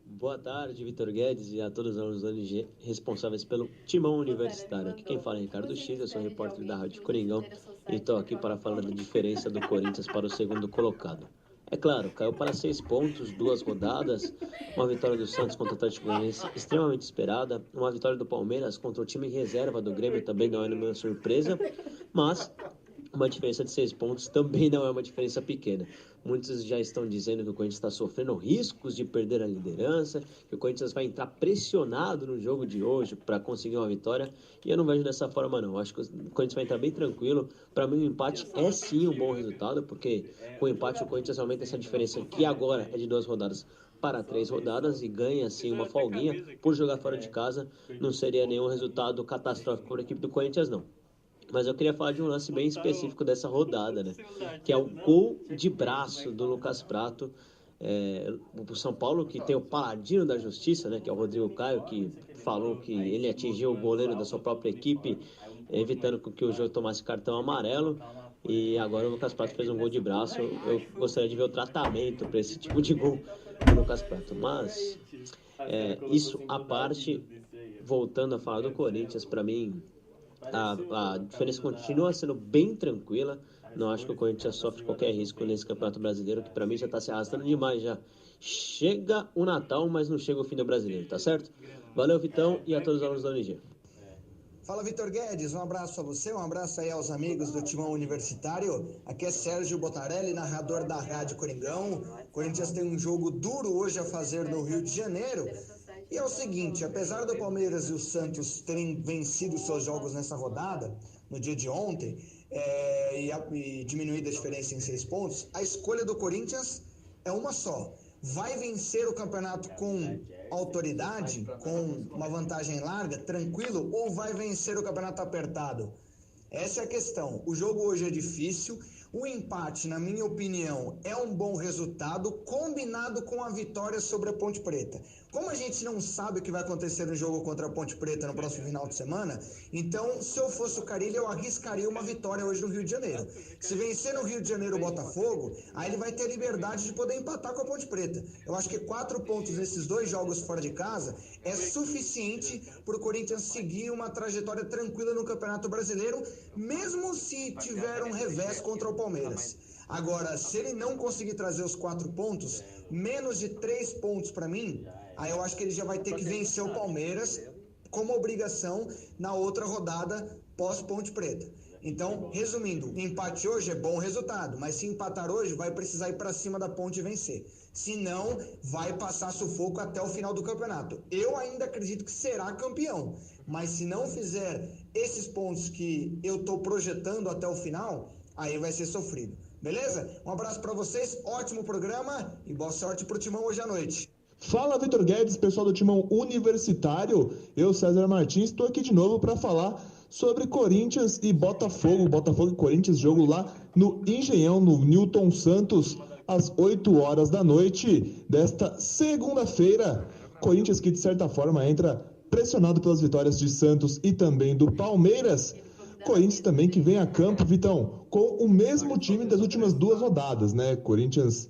Boa tarde, Vitor Guedes e a todos os alunos do LG responsáveis pelo Timão Universitário. Aqui quem fala é Ricardo X, eu sou repórter da Rádio Coringão e estou aqui para falar da diferença do Corinthians para o segundo colocado. É claro, caiu para 6 pontos, 2 rodadas, uma vitória do Santos contra o Atlético Goianiense extremamente esperada, uma vitória do Palmeiras contra o time reserva do Grêmio também não é nenhuma surpresa, mas uma diferença de 6 pontos também não é uma diferença pequena. Muitos já estão dizendo que o Corinthians está sofrendo riscos de perder a liderança, que o Corinthians vai entrar pressionado no jogo de hoje para conseguir uma vitória, e eu não vejo dessa forma não. Acho que o Corinthians vai entrar bem tranquilo. Para mim o empate é sim um bom resultado, porque com o empate o Corinthians aumenta essa diferença, que agora é de 2 rodadas, para 3 rodadas e ganha assim uma folguinha por jogar fora de casa. Não seria nenhum resultado catastrófico para a equipe do Corinthians, não. Mas eu queria falar de um lance bem específico dessa rodada, né? Que é o gol de braço do Lucas Prato. O São Paulo, que tem o paladino da justiça, né? Que é o Rodrigo Caio, que falou que ele atingiu o goleiro da sua própria equipe, evitando que o jogo tomasse cartão amarelo. E agora o Lucas Prato fez um gol de braço. Eu gostaria de ver o tratamento para esse tipo de gol do Lucas Prato. Mas, isso à parte, voltando a falar do Corinthians, para mim, a diferença continua sendo bem tranquila. Não acho que o Corinthians sofre qualquer risco nesse Campeonato Brasileiro, que para mim já está se arrastando demais já. Chega o Natal, mas não chega o fim do Brasileiro, tá certo? Valeu, Vitão, e a todos os alunos da UNG. Fala, Vitor Guedes, um abraço a você, um abraço aí aos amigos do Timão Universitário. Aqui é Sérgio Botarelli, narrador da Rádio Coringão. O Corinthians tem um jogo duro hoje a fazer no Rio de Janeiro. E é o seguinte, apesar do Palmeiras e o Santos terem vencido seus jogos nessa rodada, no dia de ontem, e diminuído a diferença em 6 pontos, a escolha do Corinthians é uma só. Vai vencer o campeonato com autoridade, com uma vantagem larga, tranquilo, ou vai vencer o campeonato apertado? Essa é a questão. O jogo hoje é difícil. O empate, na minha opinião, é um bom resultado, combinado com a vitória sobre a Ponte Preta. Como a gente não sabe o que vai acontecer no jogo contra a Ponte Preta no próximo final de semana, então, se eu fosse o Carille, eu arriscaria uma vitória hoje no Rio de Janeiro. Se vencer no Rio de Janeiro o Botafogo, aí ele vai ter liberdade de poder empatar com a Ponte Preta. Eu acho que 4 pontos nesses 2 jogos fora de casa é suficiente para o Corinthians seguir uma trajetória tranquila no Campeonato Brasileiro, mesmo se tiver um revés contra o Palmeiras. Agora, se ele não conseguir trazer os 4 pontos, menos de 3 pontos para mim, aí eu acho que ele já vai ter que vencer o Palmeiras como obrigação na outra rodada pós-Ponte Preta. Então, resumindo, empate hoje é bom resultado, mas se empatar hoje, vai precisar ir para cima da Ponte e vencer. Se não, vai passar sufoco até o final do campeonato. Eu ainda acredito que será campeão, mas se não fizer esses pontos que eu estou projetando até o final, aí vai ser sofrido. Beleza? Um abraço para vocês, ótimo programa e boa sorte pro Timão hoje à noite. Fala, Vitor Guedes, pessoal do Timão Universitário. Eu, César Martins, estou aqui de novo para falar sobre Corinthians e Botafogo. Botafogo e Corinthians, jogo lá no Engenhão, no Newton Santos, às 8 horas da noite desta segunda-feira. Corinthians que, de certa forma, entra pressionado pelas vitórias de Santos e também do Palmeiras. Corinthians também que vem a campo, Vitão, com o mesmo time das últimas 2 rodadas, né? Corinthians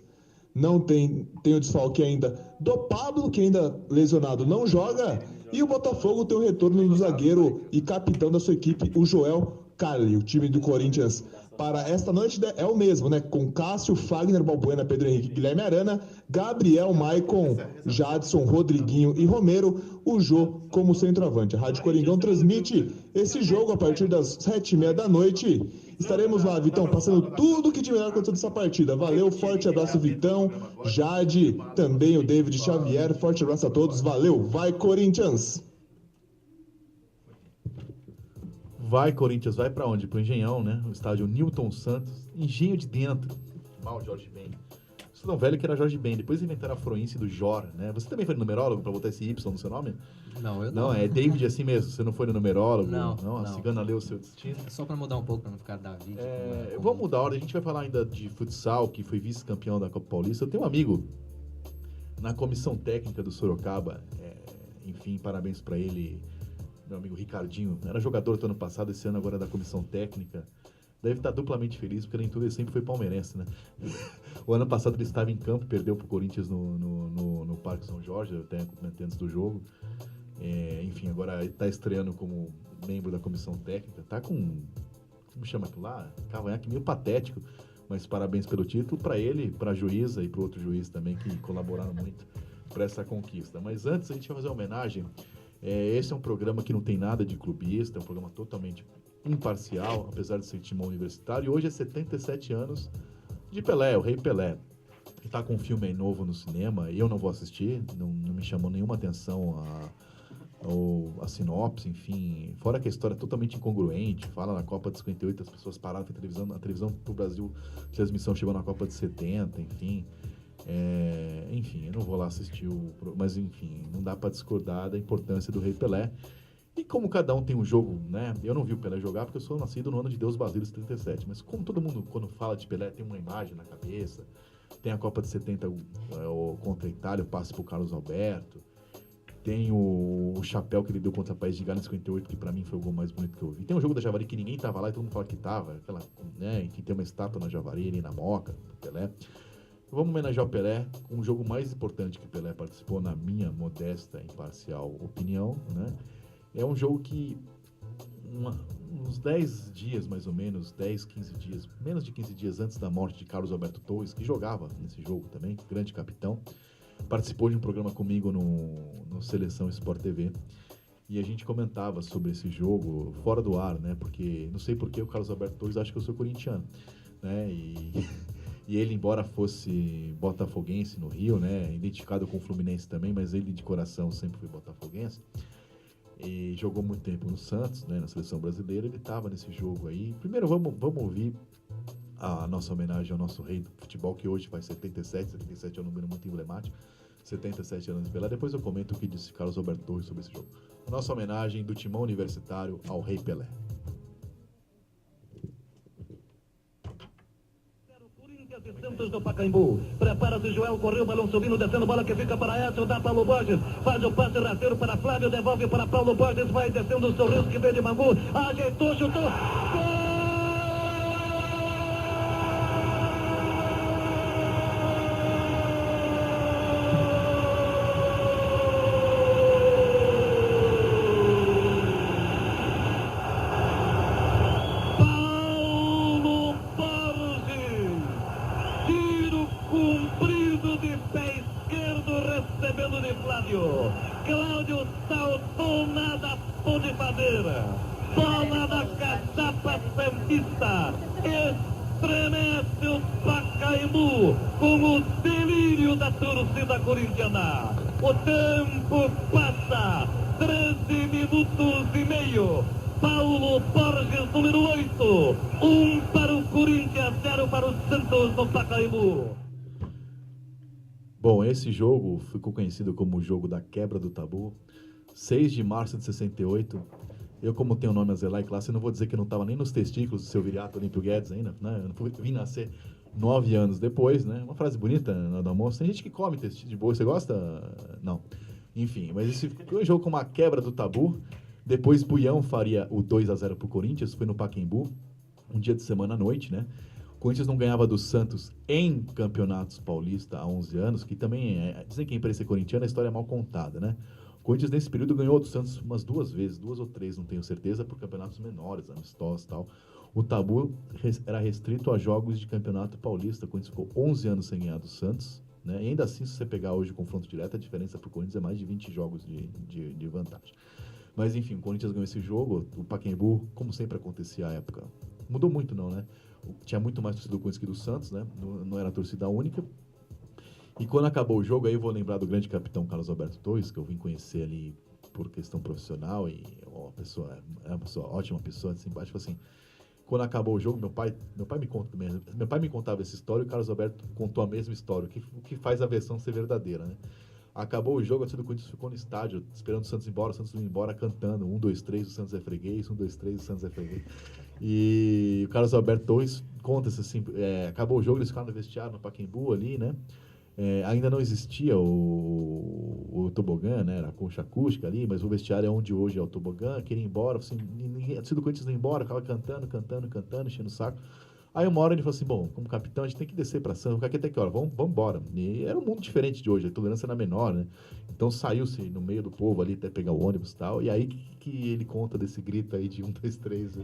não tem o desfalque ainda do Pablo, que ainda lesionado não joga, e o Botafogo tem o retorno do zagueiro e capitão da sua equipe, o Joel Carli. O time do Corinthians para esta noite é o mesmo, né? Com Cássio, Fagner, Balbuena, Pedro Henrique, Guilherme Arana, Gabriel, Maicon, Jadson, Rodriguinho e Romero, o Jô como centroavante. A Rádio Coringão transmite esse jogo a partir das 7h30 da noite. Estaremos lá, Vitão, passando tudo que de melhor aconteceu dessa partida. Valeu, forte abraço, Vitão, Jade, também o David Xavier, forte abraço a todos, valeu, vai Corinthians! Vai, Corinthians, vai pra onde? Pro Engenhão, né? O estádio Newton Santos, Engenho de Dentro. Mal, Jorge Ben. Você tão velho que era Jorge Ben. Depois inventaram a froense do Jor, né? Você também foi no numerólogo pra botar esse Y no seu nome? Não, eu não. Não, é David assim mesmo. Você não foi no numerólogo? Não. A cigana leu o seu destino? Só pra mudar um pouco, pra não ficar David. Vamos mudar a ordem. A gente vai falar ainda de futsal, que foi vice-campeão da Copa Paulista. Eu tenho um amigo na comissão técnica do Sorocaba. Enfim, parabéns pra ele. Meu amigo Ricardinho, era jogador do ano passado, esse ano agora é da comissão técnica. Deve estar duplamente feliz, porque nem tudo ele sempre foi palmeirense, né? O ano passado ele estava em campo, perdeu pro Corinthians no Parque São Jorge, eu até comentei antes do jogo. Enfim, agora ele está estreando como membro da comissão técnica. Tá com, como chama aquilo lá? Cavanhaque meio patético, mas parabéns pelo título para ele, para a juíza e para o outro juiz também, que colaboraram muito para essa conquista. Mas antes a gente vai fazer uma homenagem. Esse é um programa que não tem nada de clubista, é um programa totalmente imparcial, apesar de ser Timão Universitário. E hoje é 77 anos de Pelé, o Rei Pelé. Ele tá com um filme aí novo no cinema, e eu não vou assistir, não me chamou nenhuma atenção a sinopse, enfim. Fora que a história é totalmente incongruente, fala na Copa de 58, as pessoas pararam a televisão pro Brasil, a transmissão chegou na Copa de 70, enfim. Enfim, eu não vou lá assistir mas enfim, não dá para discordar da importância do Rei Pelé. E como cada um tem um jogo, né? Eu não vi o Pelé jogar porque eu sou nascido no ano de Deus Basílio 37, mas como todo mundo, quando fala de Pelé, tem uma imagem na cabeça, tem a Copa de 70 contra a Itália, o passe pro Carlos Alberto, tem o chapéu que ele deu contra o País de Gales em 58, que pra mim foi o gol mais bonito que eu vi. Tem um jogo da Javari que ninguém tava lá e todo mundo fala que tava, que tem uma estátua na Javari, ali na Moca, do Pelé. Vamos homenagear o Pelé com o jogo mais importante que o Pelé participou, na minha modesta e imparcial opinião, né? É um jogo que uns 10 dias, mais ou menos, 10, 15 dias, menos de 15 dias antes da morte de Carlos Alberto Torres, que jogava nesse jogo também, grande capitão, participou de um programa comigo no Seleção Sport TV, e a gente comentava sobre esse jogo fora do ar, né? Porque, não sei porque o Carlos Alberto Torres acha que eu sou corintiano, né? E ele, embora fosse botafoguense no Rio, né? Identificado com o Fluminense também, mas ele de coração sempre foi botafoguense. E jogou muito tempo no Santos, né, na seleção brasileira. Ele estava nesse jogo aí. Primeiro vamos ouvir a nossa homenagem ao nosso rei do futebol, que hoje faz 77 é um número muito emblemático, 77 anos de Pelé. Depois eu comento o que disse Carlos Alberto Torres sobre esse jogo. A nossa homenagem do Timão Universitário ao Rei Pelé. Santos do Pacaembu, prepara-se Joel, correu o balão subindo, descendo, bola que fica para Edson, dá Paulo Borges, faz o passe rasteiro para Flávio, devolve para Paulo Borges, vai descendo o sorriso que vem de Mangu, ajeitou, chutou, gol! Cláudio saltou, nada pôde fazer. Bola da caçapa santista. Estremece o Pacaembu com o delírio da torcida corintiana. O tempo passa. 13 minutos e meio. Paulo Borges, número 8. 1 para o Corinthians, 0 para o Santos no Pacaembu. Bom, esse jogo ficou conhecido como o jogo da quebra do tabu. 6 de março de 68. Eu, como tenho o nome a zelar e classe, não vou dizer que eu não estava nem nos testículos do seu viriato Olímpio Guedes ainda, né? Eu vim nascer 9 anos depois, né? Uma frase bonita, né, do almoço. Tem gente que come testículo de boi, você gosta? Não. Enfim, mas esse foi um jogo com uma quebra do tabu. Depois Buião faria o 2-0 pro Corinthians, foi no Pacaembu, um dia de semana à noite, né? O Corinthians não ganhava do Santos em campeonatos paulistas há 11 anos, que também dizem que a imprensa corintiana a história é mal contada, né? O Corinthians nesse período ganhou do Santos umas 2 vezes, 2 ou 3, não tenho certeza, por campeonatos menores, amistosos e tal. O tabu era restrito a jogos de campeonato paulista. O Corinthians ficou 11 anos sem ganhar do Santos, né? E ainda assim, se você pegar hoje o confronto direto, a diferença para o Corinthians é mais de 20 jogos de vantagem. Mas enfim, o Corinthians ganhou esse jogo, o Pacaembu, como sempre acontecia à época. Mudou muito não, né? Tinha muito mais torcida do Corinthians que do Santos, né? Não era torcida única. E quando acabou o jogo, aí eu vou lembrar do grande capitão Carlos Alberto Torres, que eu vim conhecer ali por questão profissional, e uma pessoa ótima pessoa, simpática, assim. Quando acabou o jogo, meu pai me contava essa história e o Carlos Alberto contou a mesma história, o que faz a versão ser verdadeira, né? Acabou o jogo, a torcida do Corinthians ficou no estádio, esperando o Santos ir embora, o Santos ir embora, cantando 1, 2, 3, o Santos é freguês, 1, 2, 3, o Santos é freguês. E o Carlos Alberto Torres conta-se assim, acabou o jogo, eles ficaram no vestiário, no Pacaembu ali, né? Ainda não existia o tobogã, né? Era a concha acústica ali, mas o vestiário é onde hoje é o tobogã, queria ir embora, assim, a torcida do Corinthians não ia embora, ficava cantando, enchendo o saco. Aí uma hora ele falou assim, bom, como capitão a gente tem que descer pra Santos, ficar aqui até que hora? Vamos embora. E era um mundo diferente de hoje, a tolerância era menor, né? Então saiu-se no meio do povo ali até pegar o ônibus e tal, e aí que ele conta desse grito aí de 1, 2, 3,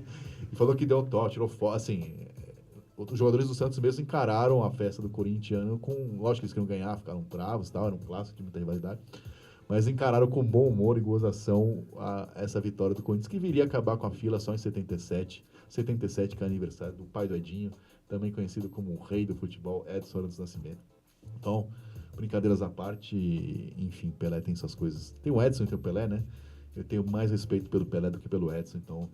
e falou que deu toque, tirou foto, assim, os jogadores do Santos mesmo encararam a festa do corintiano com, lógico que eles queriam ganhar, ficaram bravos e tal, era um clássico de muita rivalidade, mas encararam com bom humor e gozação essa vitória do Corinthians, que viria a acabar com a fila só em 77, que é o aniversário do pai do Edinho, também conhecido como o rei do futebol, Edson Arantes do Nascimento. Então, brincadeiras à parte, enfim, Pelé tem suas coisas. Tem o Edson e tem o Pelé, né? Eu tenho mais respeito pelo Pelé do que pelo Edson, então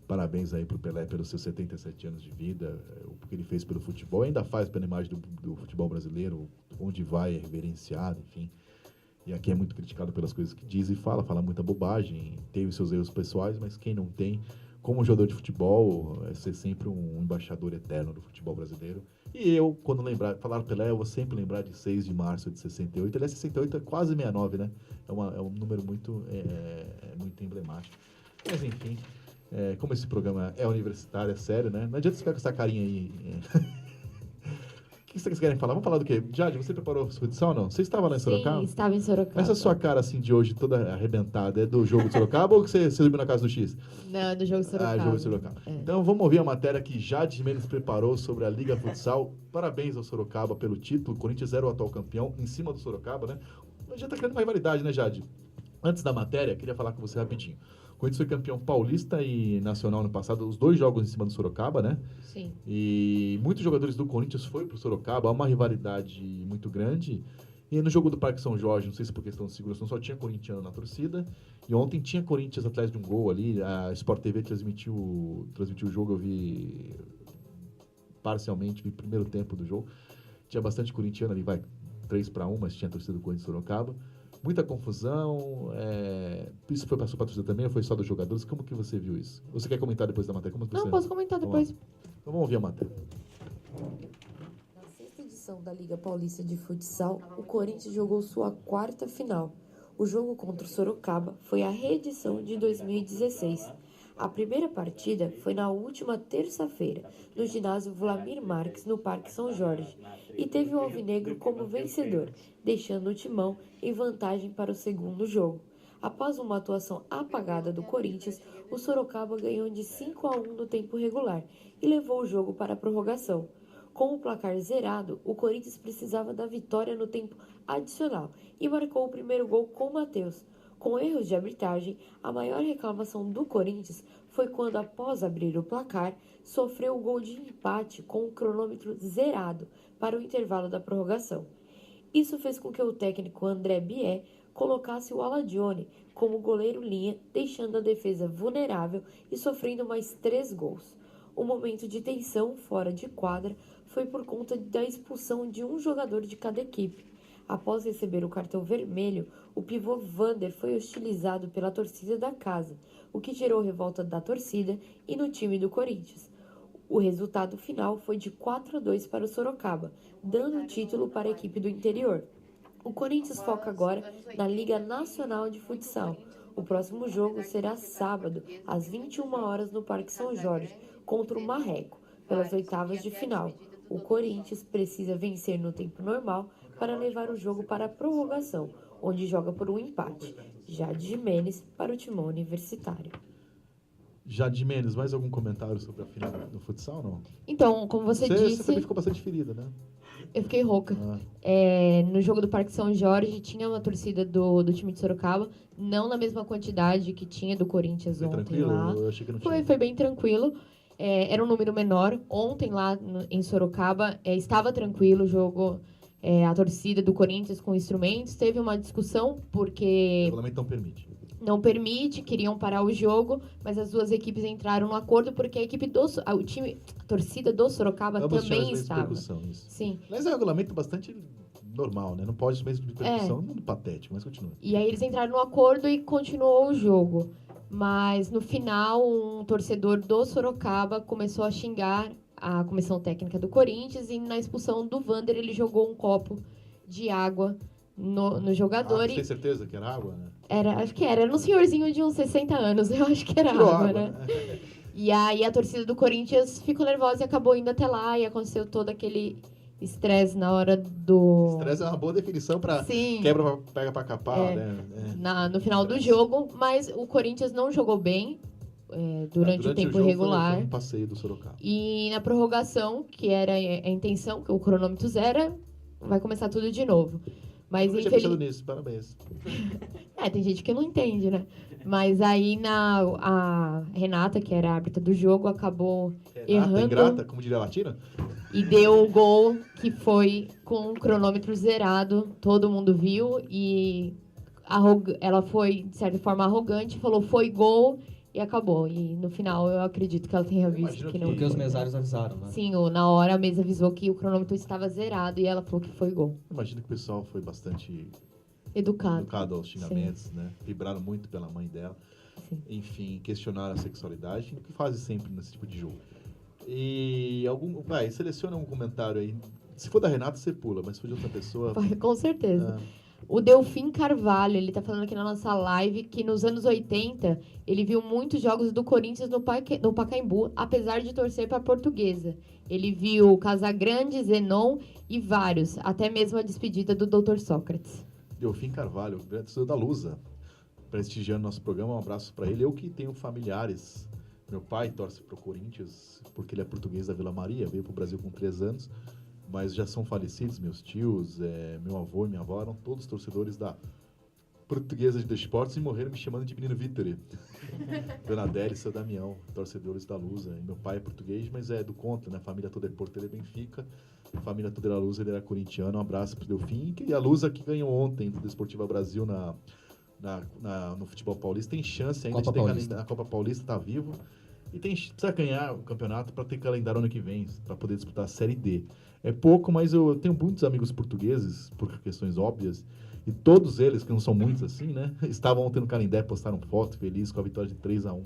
Parabéns aí pro Pelé pelos seus 77 anos de vida, o que ele fez pelo futebol, ainda faz pela imagem do futebol brasileiro, onde vai é reverenciado, enfim. E aqui é muito criticado pelas coisas que diz e fala muita bobagem, teve seus erros pessoais, mas quem não tem, como jogador de futebol, é ser sempre um embaixador eterno do futebol brasileiro. E eu, quando falar Pelé, eu vou sempre lembrar de 6 de março de 68. Aliás, 68 é quase 69, né? É um número muito emblemático. Mas, enfim, como esse programa é universitário, é sério, né? Não adianta você ficar com essa carinha aí. O que vocês querem falar? Vamos falar do quê? Jade, você preparou a futsal ou não? Você estava lá em Sorocaba? Sim, estava em Sorocaba. Essa sua cara, assim, de hoje, toda arrebentada, é do jogo de Sorocaba ou que você dormiu na casa do X? Não, é do jogo de Sorocaba. Jogo de Sorocaba. É. Então, vamos ouvir a matéria que Jade Mendes preparou sobre a Liga Futsal. Parabéns ao Sorocaba pelo título. O Corinthians era o atual campeão, em cima do Sorocaba, né? Já tá criando uma rivalidade, né, Jade? Antes da matéria, queria falar com você rapidinho. O Corinthians foi campeão paulista e nacional no passado, os 2 jogos em cima do Sorocaba, né? Sim. E muitos jogadores do Corinthians foram pro Sorocaba, há uma rivalidade muito grande. E no jogo do Parque São Jorge, não sei se por questão de segurança, só tinha corintiano na torcida. E ontem tinha Corinthians atrás de um gol ali, a Sport TV transmitiu o jogo, eu vi parcialmente, vi o primeiro tempo do jogo. Tinha bastante corintiano ali, 3-1, mas tinha a torcida do Corinthians Sorocaba. Muita confusão, isso foi para a sua torcida também ou foi só dos jogadores? Como que você viu isso? Você quer comentar depois da matéria? Não, posso comentar depois. Então vamos ouvir a matéria. Na 6ª edição da Liga Paulista de Futsal, o Corinthians jogou sua 4ª final. O jogo contra o Sorocaba foi a reedição de 2016. A primeira partida foi na última terça-feira, no ginásio Vladimir Marques, no Parque São Jorge, e teve o Alvinegro como vencedor, deixando o Timão em vantagem para o segundo jogo. Após uma atuação apagada do Corinthians, o Sorocaba ganhou de 5-1 no tempo regular e levou o jogo para a prorrogação. Com o placar zerado, o Corinthians precisava da vitória no tempo adicional e marcou o primeiro gol com o Matheus. Com erros de arbitragem, a maior reclamação do Corinthians foi quando, após abrir o placar, sofreu o gol de empate com o cronômetro zerado para o intervalo da prorrogação. Isso fez com que o técnico André Bié colocasse o Aladione como goleiro-linha, deixando a defesa vulnerável e sofrendo mais 3 gols. O momento de tensão fora de quadra foi por conta da expulsão de um jogador de cada equipe. Após receber o cartão vermelho, o pivô Vander foi hostilizado pela torcida da casa, o que gerou revolta da torcida e no time do Corinthians. O resultado final foi de 4-2 para o Sorocaba, dando o título para a equipe do interior. O Corinthians foca agora na Liga Nacional de Futsal. O próximo jogo será sábado, às 21 horas no Parque São Jorge, contra o Marreco, pelas oitavas de final. O Corinthians precisa vencer no tempo normal para levar o jogo para a prorrogação, onde joga por um empate. Jade Jimenez para o Timão Universitário. Jade Jimenez, mais algum comentário sobre a final do futsal, não? Então, como você disse... Você também ficou bastante ferida, né? Eu fiquei rouca. No jogo do Parque São Jorge, tinha uma torcida do time de Sorocaba, não na mesma quantidade que tinha do Corinthians ontem tranquilo? lá. Eu achei que não tinha. Foi bem tranquilo. Era um número menor. Ontem lá em Sorocaba estava tranquilo o jogo. A torcida do Corinthians com instrumentos. Teve uma discussão porque... O regulamento não permite. Não permite, queriam parar o jogo, mas as duas equipes entraram no acordo porque a torcida do Sorocaba também estava. Sim. Mas é um regulamento bastante normal, né? Não pode mesmo de percussão, muito patético, mas continua. E aí eles entraram no acordo e continuou o jogo. Mas no final, um torcedor do Sorocaba começou a xingar a comissão técnica do Corinthians e na expulsão do Vander ele jogou um copo de água no jogador. Você tem certeza que era água, né? Acho que era um senhorzinho de uns 60 anos, eu acho que era água, né? E aí a torcida do Corinthians ficou nervosa e acabou indo até lá e aconteceu todo aquele estresse na hora do... Estresse é uma boa definição para quebra, pega para capar, né? No final do jogo, mas o Corinthians não jogou bem durante o tempo regular. Foi um passeio do Sorocaba. E na prorrogação, que era a intenção, que o cronômetro zero, vai começar tudo de novo. Mas eu tinha pensado nisso, parabéns. Tem gente que não entende, né? Mas aí a Renata, que era a árbitra do jogo, acabou errando. Ingrata, como diria a Latina? E deu o gol que foi com o cronômetro zerado, todo mundo viu. E ela foi, de certa forma, arrogante, falou foi gol e acabou. E no final eu acredito que ela tenha visto que não. Porque os mesários avisaram, né? Sim, na hora a mesa avisou que o cronômetro estava zerado e ela falou que foi gol. Imagino que o pessoal foi bastante educado aos xingamentos, né? Vibraram muito pela mãe dela. Sim. Enfim, questionaram a sexualidade, o que fazem sempre nesse tipo de jogo. E seleciona um comentário aí. Se for da Renata, você pula, mas se for de outra pessoa... Com certeza. O Delfim Carvalho, ele tá falando aqui na nossa live que nos anos 80 ele viu muitos jogos do Corinthians no Pacaembu, apesar de torcer para a Portuguesa. Ele viu Casagrande, Zenon e vários, até mesmo a despedida do Dr. Sócrates. Delfim Carvalho, grande torcedor da Lusa, prestigiando nosso programa, um abraço para ele. Eu que tenho familiares, meu pai torce pro Corinthians, porque ele é português da Vila Maria, veio pro Brasil com 3 anos, mas já são falecidos, meus tios, meu avô e minha avó eram todos torcedores da Portuguesa de Esportes e morreram me chamando de menino Vitor. Dona Adélia e seu Damião, torcedores da Lusa. E meu pai é português, mas é do contra, né? A família toda é Porteira e Benfica. A família toda era Lusa, ele era corintiano. Um abraço pro Delfim. E a Lusa que ganhou ontem do Desportiva Brasil no futebol paulista tem chance ainda a Copa Paulista tá vivo. E precisa ganhar o campeonato para ter calendário ano que vem, para poder disputar a Série D. É pouco, mas eu tenho muitos amigos portugueses, por questões óbvias, e todos eles, que não são muitos assim, né, estavam ontem no Canindé, postaram foto feliz com a vitória de 3-1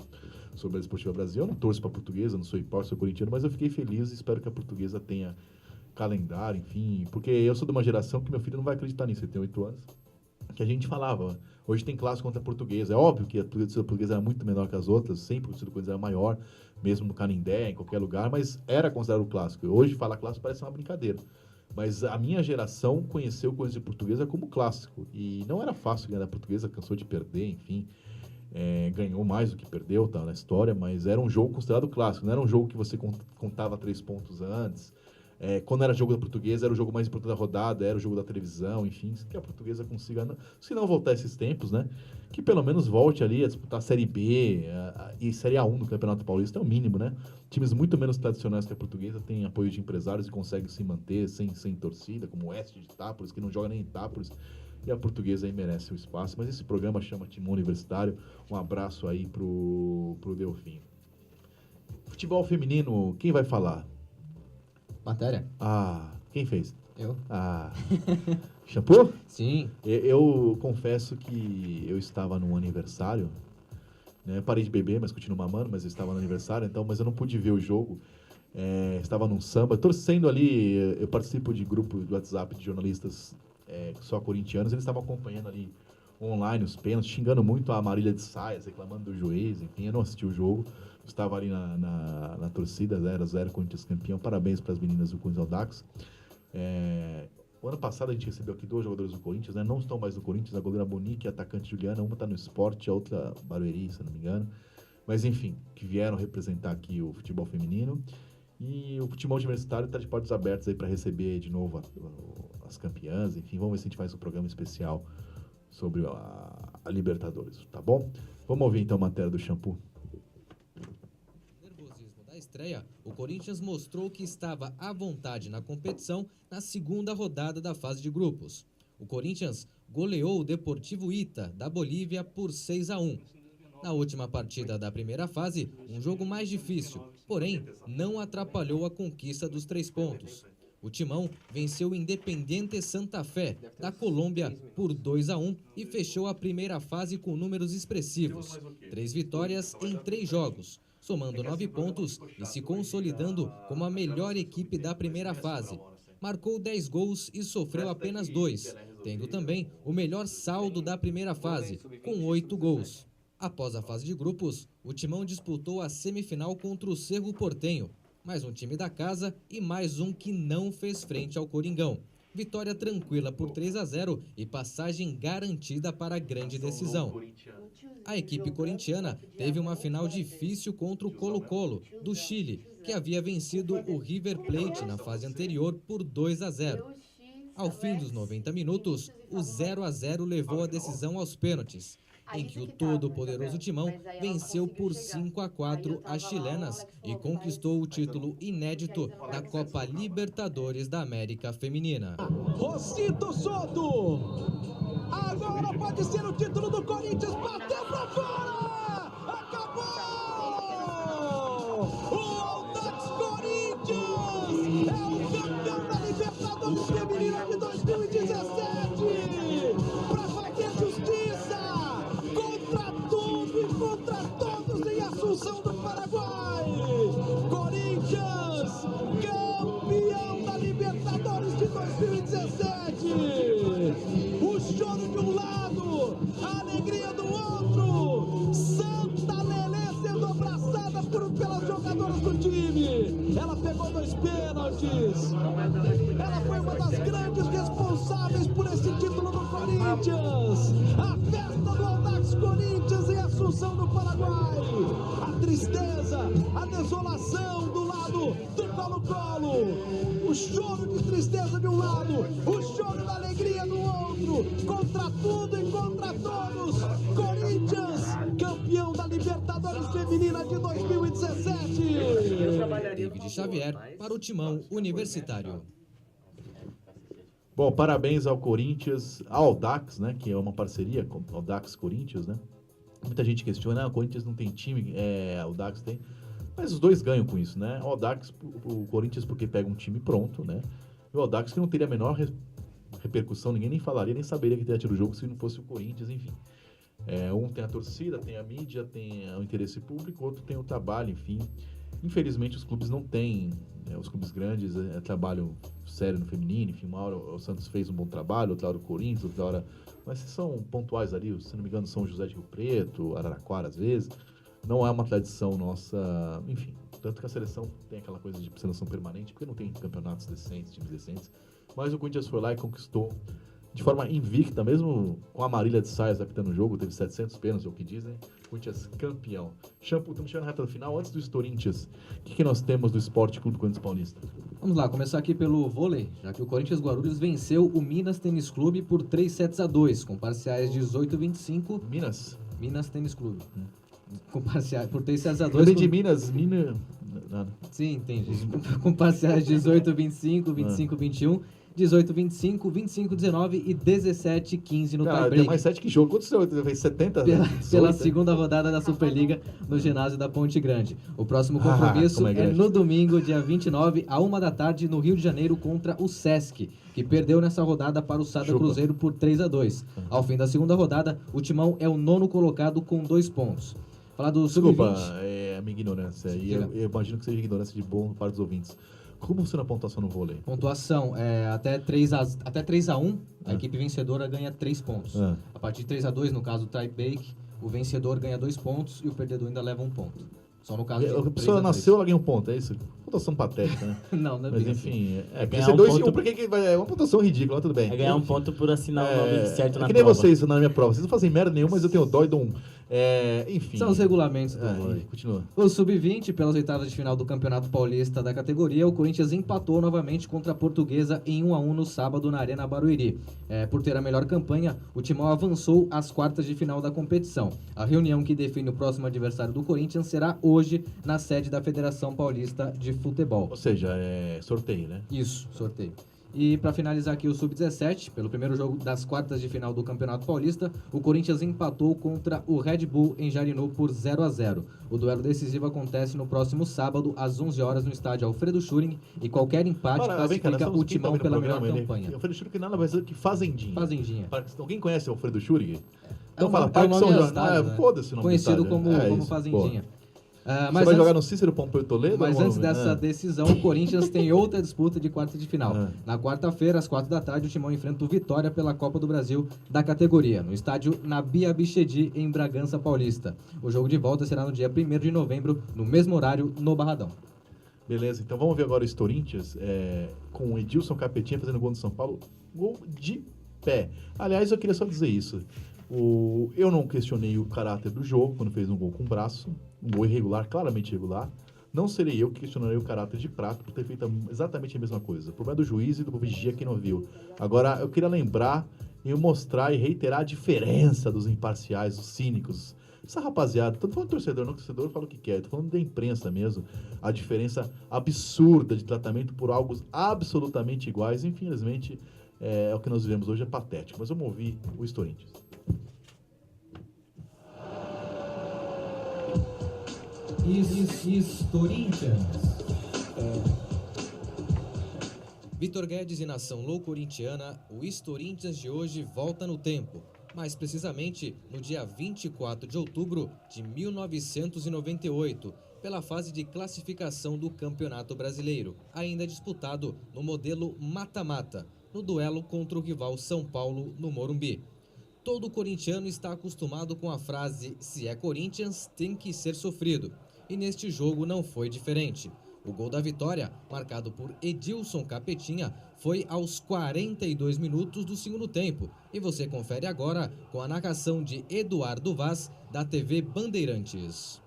sobre a Desportiva Brasil. Eu não torço para a Portuguesa, não sou hipócrita, sou corintiano, mas eu fiquei feliz e espero que a Portuguesa tenha calendário, enfim, porque eu sou de uma geração que meu filho não vai acreditar nisso, ele tem 8 anos, que a gente falava, hoje tem clássico contra a Portuguesa. É óbvio que a torcida portuguesa era muito menor que as outras, sempre a torcida do Corinthians era maior, mesmo no Canindé, em qualquer lugar, mas era considerado o clássico. Hoje falar clássico parece uma brincadeira. Mas a minha geração conheceu o Corinthians Portuguesa como clássico. E não era fácil ganhar da Portuguesa, cansou de perder, enfim. Ganhou mais do que perdeu, tá na história, mas era um jogo considerado clássico. Não era um jogo que você contava 3 pontos antes. Quando era jogo da Portuguesa, era o jogo mais importante da rodada, era o jogo da televisão, enfim, que a Portuguesa consiga, se não voltar esses tempos, né, que pelo menos volte ali a disputar a Série B e Série A1 do Campeonato Paulista, é o mínimo, né? Times muito menos tradicionais que a Portuguesa têm apoio de empresários e conseguem se manter sem torcida, como o Oeste de Itápolis, que não joga nem em Itápolis, e a Portuguesa aí merece o espaço. Mas esse programa chama Timão Universitário. Um abraço aí pro Delfim. Futebol feminino, quem vai falar? Matéria. Quem fez? Eu. Shampoo? Sim. Eu confesso que eu estava num aniversário, né? Parei de beber, mas continuo mamando, mas eu estava no aniversário, então, mas eu não pude ver o jogo. Estava num samba, torcendo ali, eu participo de grupo do WhatsApp de jornalistas só corintianos, eles estavam acompanhando ali online os pênaltis, xingando muito a Marília de Saias, reclamando do juiz, enfim, eu não assisti o jogo. Estava ali na torcida, 0-0, Corinthians campeão. Parabéns para as meninas do Corinthians Audax. O ano passado a gente recebeu aqui 2 jogadores do Corinthians, né? Não estão mais no Corinthians, a goleira Monique e a atacante Juliana. Uma está no Sport, a outra Barueri, se não me engano. Mas enfim, que vieram representar aqui o futebol feminino. E o futebol universitário está de portas abertas aí para receber de novo as campeãs. Enfim, vamos ver se a gente faz um programa especial sobre a Libertadores, tá bom? Vamos ouvir então a matéria do Shampoo. Estreia, o Corinthians mostrou que estava à vontade na competição na segunda rodada da fase de grupos. O Corinthians goleou o Deportivo Ita, da Bolívia, por 6-1. Na última partida da primeira fase, um jogo mais difícil, porém não atrapalhou a conquista dos 3 pontos. O Timão venceu o Independiente Santa Fé, da Colômbia, por 2-1 e fechou a primeira fase com números expressivos. 3 vitórias em 3 jogos. Somando 9 pontos e se consolidando como a melhor equipe da primeira fase. Marcou 10 gols e sofreu apenas 2, tendo também o melhor saldo da primeira fase, com 8 gols. Após a fase de grupos, o Timão disputou a semifinal contra o Cerro Porteño, mais um time da casa e mais um que não fez frente ao Coringão. Vitória tranquila por 3-0 e passagem garantida para a grande decisão. A equipe corintiana teve uma final difícil contra o Colo-Colo, do Chile, que havia vencido o River Plate na fase anterior por 2-0. Ao fim dos 90 minutos, o 0-0 levou a decisão aos pênaltis, em que o todo-poderoso Timão venceu por 5-4 as chilenas e conquistou o título inédito da Copa Libertadores da América Feminina. Rosito Soto! Agora pode ser o título do Corinthians, bateu pra fora! Acabou! Ela pegou 2 pênaltis. Ela foi uma das grandes responsáveis por esse título do Corinthians. A festa do Audax Corinthians em Assunção do Paraguai. A tristeza, a desolação do lado do Colo-Colo. O choro de tristeza de um lado, o choro da alegria do outro. Contra tudo e contra todos. Corinthians, campeão da Libertadores Feminina de 2017. David Xavier para o Timão Universitário. Bom, parabéns ao Corinthians, ao Audax, né, que é uma parceria com o Audax Corinthians, né? Muita gente questiona, o Corinthians não tem time, o Audax tem, mas os dois ganham com isso, né? O Audax, o Corinthians porque pega um time pronto, né? E o Audax que não teria a menor repercussão, ninguém nem falaria, nem saberia que teria tido o jogo se não fosse o Corinthians, enfim. Um tem a torcida, tem a mídia, tem o interesse público, outro tem o trabalho, enfim. Infelizmente os clubes não têm, os clubes grandes trabalham sério no feminino, enfim, uma hora o Santos fez um bom trabalho, outra hora o Corinthians, outra hora... Mas são pontuais ali, se não me engano São José de Rio Preto, Araraquara às vezes, não é uma tradição nossa, enfim. Tanto que a seleção tem aquela coisa de seleção permanente, porque não tem campeonatos decentes, times decentes, mas o Corinthians foi lá e conquistou de forma invicta, mesmo com a Marília de Saias apitando o jogo, teve 700 pênaltis, é o que dizem. Corinthians campeão. Shampoo, estamos chegando na reta final. Antes do Corinthians, o que nós temos do Esporte Clube Corinthians Paulista? Vamos lá, começar aqui pelo vôlei, já que o Corinthians Guarulhos venceu o Minas Tênis Clube por 3-2, com parciais 18-25. Minas Tênis Clube. Com parciais por 3-2. Eu de Minas. Sim, entendi. Com parciais 18-25, 25-21. 18-25, 25-19 e 17-15 no tie-break. Tem mais 7 que jogo. Quantos você fez? 70? Pela segunda rodada da Superliga no ginásio da Ponte Grande. O próximo compromisso é no domingo, dia 29, à 1 da tarde, no Rio de Janeiro, contra o Sesc, que perdeu nessa rodada para o Sada Cruzeiro por 3-2. Ao fim da segunda rodada, o Timão é o 9º colocado com 2 pontos. Falar do Desculpa, é a minha ignorância. E eu imagino que seja ignorância de bom para os ouvintes. Como funciona a pontuação no vôlei? Pontuação é até 3-1, a equipe vencedora ganha 3 pontos. A partir de 3-2, no caso do tie-break, o vencedor ganha 2 pontos e o perdedor ainda leva 1 ponto. Só no caso de a pessoa nasceu, ela ganha 1 ponto, é isso? Pontuação patética, né? Não é mas bem enfim, assim. Ganhar 2 em 1, por que vai? É uma pontuação ridícula, mas tudo bem. É ganhar 1 ponto por assinar o nome certo na prova. Que nem vocês na minha prova, vocês não fazem merda nenhuma, mas eu tenho dó e dou 1. Enfim. São os regulamentos do vôlei. Continua. O Sub-20, pelas oitavas de final do Campeonato Paulista da categoria, o Corinthians empatou novamente contra a Portuguesa em 1-1 no sábado na Arena Barueri. Por ter a melhor campanha, o Timão avançou às quartas de final da competição. A reunião que define o próximo adversário do Corinthians será hoje na sede da Federação Paulista de Futebol. Ou seja, sorteio, né? Isso, sorteio. E para finalizar aqui o Sub-17, pelo primeiro jogo das quartas de final do Campeonato Paulista, o Corinthians empatou contra o Red Bull em Jarinu por 0-0. O duelo decisivo acontece no próximo sábado, às 11 horas, no estádio Alfredo Schuring, e qualquer empate classifica o Timão pela melhor campanha. Alfredo Schuring nada mais é que Fazendinha. Fazendinha. Alguém conhece o Alfredo Schuring? Então fala, Parque São Jornal. Foda-se o nome conhecido como Fazendinha. Você vai jogar no Cícero Pompeu Toledo? Mas antes dessa decisão, o Corinthians tem outra disputa de quarta de final. Na quarta-feira, às 4 da tarde, o Timão enfrenta o Vitória pela Copa do Brasil da categoria, no estádio Nabi Abichedi, em Bragança Paulista. O jogo de volta será no dia 1º de novembro, no mesmo horário, no Barradão. Beleza, então vamos ver agora o Corinthians, com o Edilson Capetinha fazendo gol no São Paulo, gol de pé. Aliás, eu queria só dizer isso. Eu não questionei o caráter do jogo quando fez um gol com o braço, um gol irregular, claramente irregular. Não serei eu que questionarei o caráter de Prato por ter feito exatamente a mesma coisa. O problema é do juiz e do vigia que não viu. Agora, eu queria lembrar e mostrar e reiterar a diferença dos imparciais, dos cínicos. Essa rapaziada, tô falando do torcedor, não torcedor fala o que quer, tô falando da imprensa mesmo. A diferença absurda de tratamento por algo absolutamente iguais. Infelizmente, o que nós vivemos hoje é patético. Mas vamos ouvir o Corinthians. Corinthians. Vitor Guedes e nação loucorintiana, o Corinthians de hoje volta no tempo. Mais precisamente, no dia 24 de outubro de 1998, pela fase de classificação do Campeonato Brasileiro, ainda disputado no modelo mata-mata, no duelo contra o rival São Paulo, no Morumbi. Todo corintiano está acostumado com a frase "se é Corinthians, tem que ser sofrido". E neste jogo não foi diferente. O gol da vitória, marcado por Edilson Capetinha, foi aos 42 minutos do segundo tempo. E você confere agora com a narração de Eduardo Vaz, da TV Bandeirantes.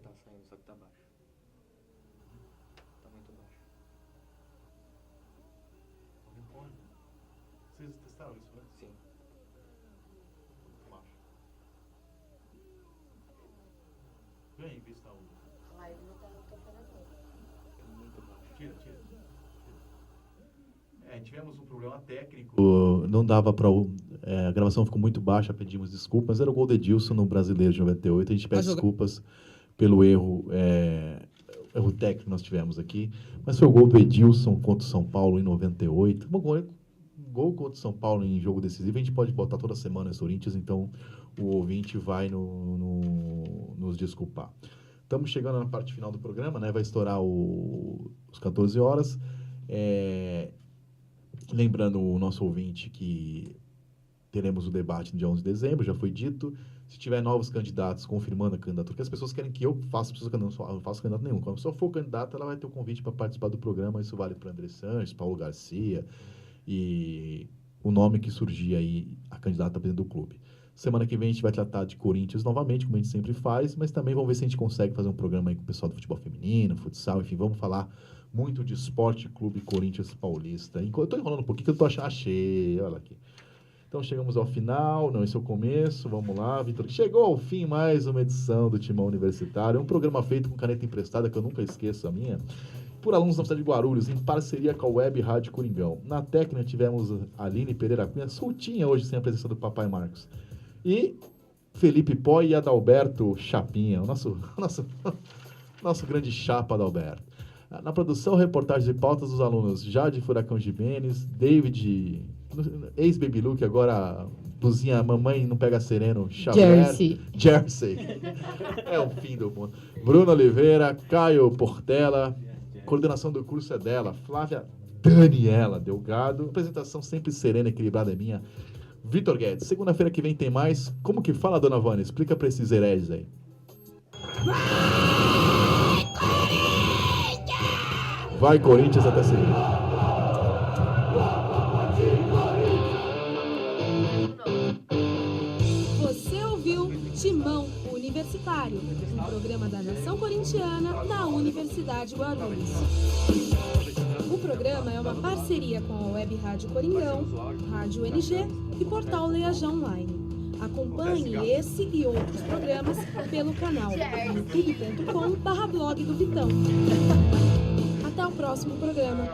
Tá saindo, só que tá baixo. Tá muito baixo. Vocês testaram isso, né? Sim. Baixo. Vem, vista o... Mas não tá no temperatura. Muito baixo. Tira. Tivemos um problema técnico. Não dava para... a gravação ficou muito baixa, pedimos desculpas. Era o gol de Edilson no Brasileiro de 98. A gente pede desculpas pelo erro técnico que nós tivemos aqui. Mas foi o gol do Edilson contra o São Paulo em 98. Gol contra o São Paulo em jogo decisivo. A gente pode botar toda semana nos Corinthians, então o ouvinte vai nos desculpar. Estamos chegando na parte final do programa, né? Vai estourar os 14 horas. Lembrando o nosso ouvinte que teremos o debate no dia 11 de dezembro, já foi dito. Se tiver novos candidatos confirmando a candidatura, porque as pessoas querem que eu faça, eu não faço candidato nenhum. Quando a pessoa for candidata, ela vai ter o convite para participar do programa. Isso vale para André Sanches, Paulo Garcia e o nome que surgir aí, a candidata dentro do clube. Semana que vem a gente vai tratar de Corinthians novamente, como a gente sempre faz, mas também vamos ver se a gente consegue fazer um programa aí com o pessoal do futebol feminino, futsal, enfim, vamos falar muito de Esporte Clube Corinthians Paulista. Eu estou enrolando um pouquinho, que eu estou achei, olha aqui. Então chegamos ao final, não, esse é o começo, vamos lá, Vitor. Chegou ao fim mais uma edição do Timão Universitário, um programa feito com caneta emprestada, que eu nunca esqueço a minha, por alunos da cidade de Guarulhos, em parceria com a Web Rádio Coringão. Na técnica tivemos a Aline Pereira Cunha, soltinha hoje, sem a presença do Papai Marcos. E Felipe Pó e Adalberto Chapinha, o nosso grande chapa Adalberto. Na produção, reportagens e pautas dos alunos Jade Furacão Gimenez, David, ex-Baby Luke, agora blusinha Mamãe Não Pega Sereno, Xavier, Jersey. É o fim do mundo. Bruno Oliveira, Caio Portela, coordenação do curso é dela, Flávia Daniela Delgado, apresentação sempre serena e equilibrada é minha, Vitor Guedes. Segunda-feira que vem tem mais. Como que fala, dona Vânia? Explica pra esses hereges aí. Vai, Corinthians, até segunda. Você ouviu Timão Universitário, um programa da Nação Corintiana na Universidade Guarulhos. O programa é uma parceria com a Web Rádio Coringão, Rádio NG e Portal Leajão Online. Acompanhe esse e outros programas pelo canal youtube.com/blog do Vitão. Até o próximo programa.